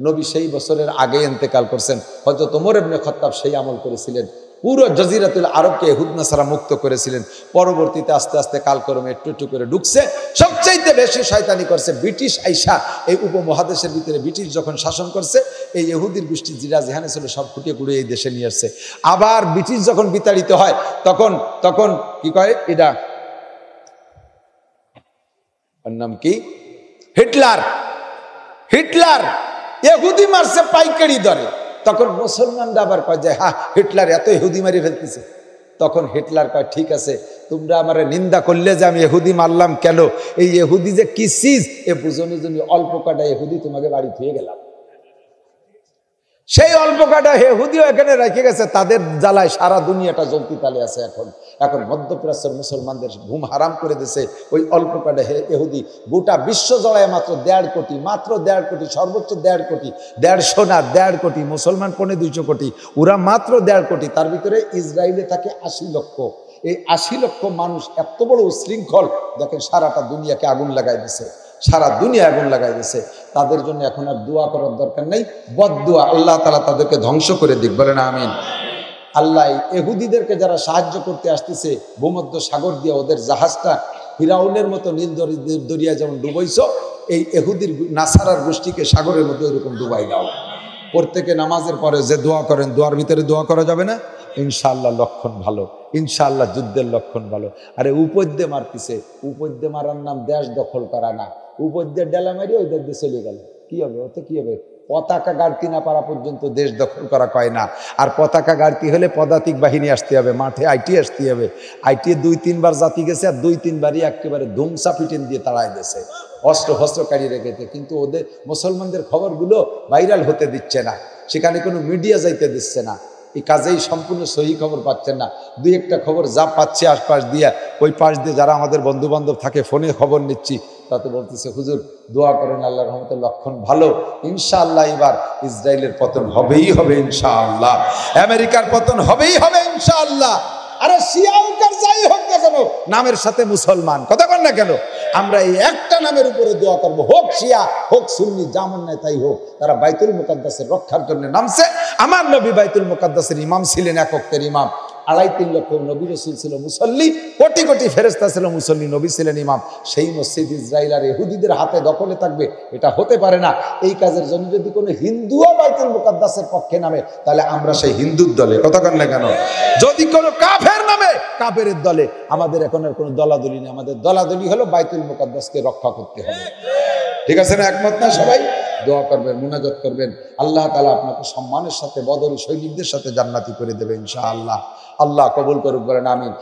নবী সেই বছরের আগে ইন্তেকাল করছেন। হযরত ওমর ইবনে খাত্তাব সেই আমল করেছিলেন, পুরো জজিরাতুল আরবকে ইহুদ নাসারা মুক্ত করেছিলেন। পরবর্তীতে আস্তে আস্তে কালক্রমে একটু করে ঢুকছে। সবচাইতে বেশি শয়তানি করছে ব্রিটিশ আইসা। এই উপমহাদেশের ভিতরে ব্রিটিশ যখন শাসন করছে, এই ইহুদির গোষ্ঠী জিরা যেখানে ছিল সব খুঁটিয়ে কুড়িয়ে এই দেশে নিয়ে আসছে। আবার ব্রিটিশ যখন বিতাড়িত হয় তখন কি কয়, এটা ওর নাম কি, হিটলার ইহুদি মারছে পাইকারি দরে। তখন মুসলমানরা আবার কয় যে হ্যাঁ হিটলার এত ইহুদি মারি ফেলতেছে। তখন হিটলার কয় ঠিক আছে, তোমরা আমার নিন্দা করলে যে আমি ইহুদি মারলাম কেন, এই ইহুদি যে কি চিজ এ বুঝনের জন্য অল্প কাটা ইহুদি তোমাকে বাড়ি থুয়ে গেলাম। সেই অল্প কাটা ইহুদিও এখানে রেখে গেছে, তাদের জ্বালায় সারা দুনিয়াটা জ্বলতি তালে আছে। এখন মধ্যপ্রাচ্যের মুসলমানদের ঘুম হারাম করে দিয়েছে ওই অল্প কাটা ইহুদি। গোটা বিশ্ব জড়ায় মাত্র 1.5 কোটি, মাত্র 1.5 কোটি, সর্বোচ্চ 1.5 কোটি, 150 না 1.5 কোটি, মুসলমান 250 কোটি, ওরা মাত্র 1.5 কোটি। তার ভিতরে ইসরায়েলে থাকে 80 লক্ষ। এই 80 লক্ষ মানুষ এত বড় উশৃঙ্খল, দেখেন সারাটা দুনিয়াকে আগুন লাগাই দিছে, সারা দুনিয়া আগুন লাগাই দিছে। তাদের জন্য এখন আর দোয়া করার দরকার নেই, বদদুয়া, আল্লাহ তাআলা তাদেরকে ধ্বংস করে দিক, বলেন আমিন। আল্লাহ ইহুদিদেরকে যারা সাহায্য করতে আসতেছে ভূমধ্য সাগর দিয়ে ওদের জাহাজটা ফিরাউনের মতো নীল দরিয়া যেমন ডুবাইছ, এই ইহুদির নাসারার গোষ্ঠীকে সাগরের মধ্যে এরকম ডুবাই দাও। প্রত্যেকে নামাজের পরে যে দোয়া করেন, দোয়ার ভিতরে দোয়া করা যাবে না? ইনশাআল্লাহ লক্ষণ ভালো, ইনশাআল্লাহ যুদ্ধের লক্ষণ ভালো। আরে উপদ্যে মারতেছে, উপদ্যে মারার নাম দেশ দখল করা না। উপদ্যে ডেলা মারি ওই দেশ দিয়ে চলে গেল, কি হবে? ওতে কি হবে? পতাকা গাড়তি না পারা পর্যন্ত দেশ দখল করা কয় না। আর পতাকা গাড়তি হলে পদাতিক বাহিনী আসতে হবে, মাঠে আইটি আসতে হবে। আইটি 2-3 বার জাতি গেছে, আর 2-3 বারই একেবারে ধুমসা পিটেন দিয়ে তাড়ায় গেছে, অস্ত্র ফস্ত্রকারী রেখেছে। কিন্তু ওদের মুসলমানদের খবরগুলো ভাইরাল হতে দিচ্ছে না, সেখানে কোনো মিডিয়া যাইতে দিচ্ছে না। এই কাজেই সম্পূর্ণ সহি খবর পাচ্ছেন না। 2-1টা খবর যা পাচ্ছে আশপাশ দিয়ে, ওই পাশ দিয়ে যারা আমাদের বন্ধু বান্ধব থাকে ফোনে খবর নিচ্ছি, তাতে বলতেছে হুজুর দোয়া করেন, আল্লাহর রহমতে লক্ষণ ভালো, ইনশাআল্লাহ এবার ইসরায়েলের পতন হবেই হবে, ইনশাআল্লাহ আমেরিকার পতন হবেই হবে ইনশাআল্লাহ। আরে শিয়াউকার যাই হোক না কেন, নামের সাথে মুসলমান, কথা বল না কেন? আমরা এই একটা নামের উপরে দোয়া করবো, হোক শিয়া হোক সুন্নি, যেমন নাই তাই হোক, তারা বাইতুল মুকাদ্দাসের রক্ষার জন্য নামছে। আমার নবী বাইতুল মুকাদ্দাসের ইমাম ছিলেন, এক ওয়াক্তের ইমাম। 2.5-3 লক্ষ নবী রাসূল ছিল মুসল্লি, কোটি কোটি ফেরেশতা ছিল মুসল্লি, নবী ছিলেন ইমাম। সেই মসজিদ ইসরাইল আর ইহুদিদের হাতে দখলে থাকবে, এটা হতে পারে না। এই কাজের জন্য যদি কোনো হিন্দুও বাইতুল মুকাদ্দাসের পক্ষে নামে, তাহলে আমরা সেই হিন্দুর দলে, কথা কন না কেন? যদি কোনো কাফের নামে, কাফেরের দলে। আমাদের এখন আর কোনো দলাদলি নেই, আমাদের দলাদলি হলো বাইতুল মুকাদ্দাসকে রক্ষা করতে হবে। ঠিক আছে না? একমত না সবাই? দোয়া করবেন, মুনাজাত করবেন, আল্লাহ তাআলা আপনাকে সম্মানের সাথে বদরি সৈনিকদের সাথে জান্নাতি করে দেবে ইনশাআল্লাহ। আল্লাহ কবুল করুক, বলেন আমিন।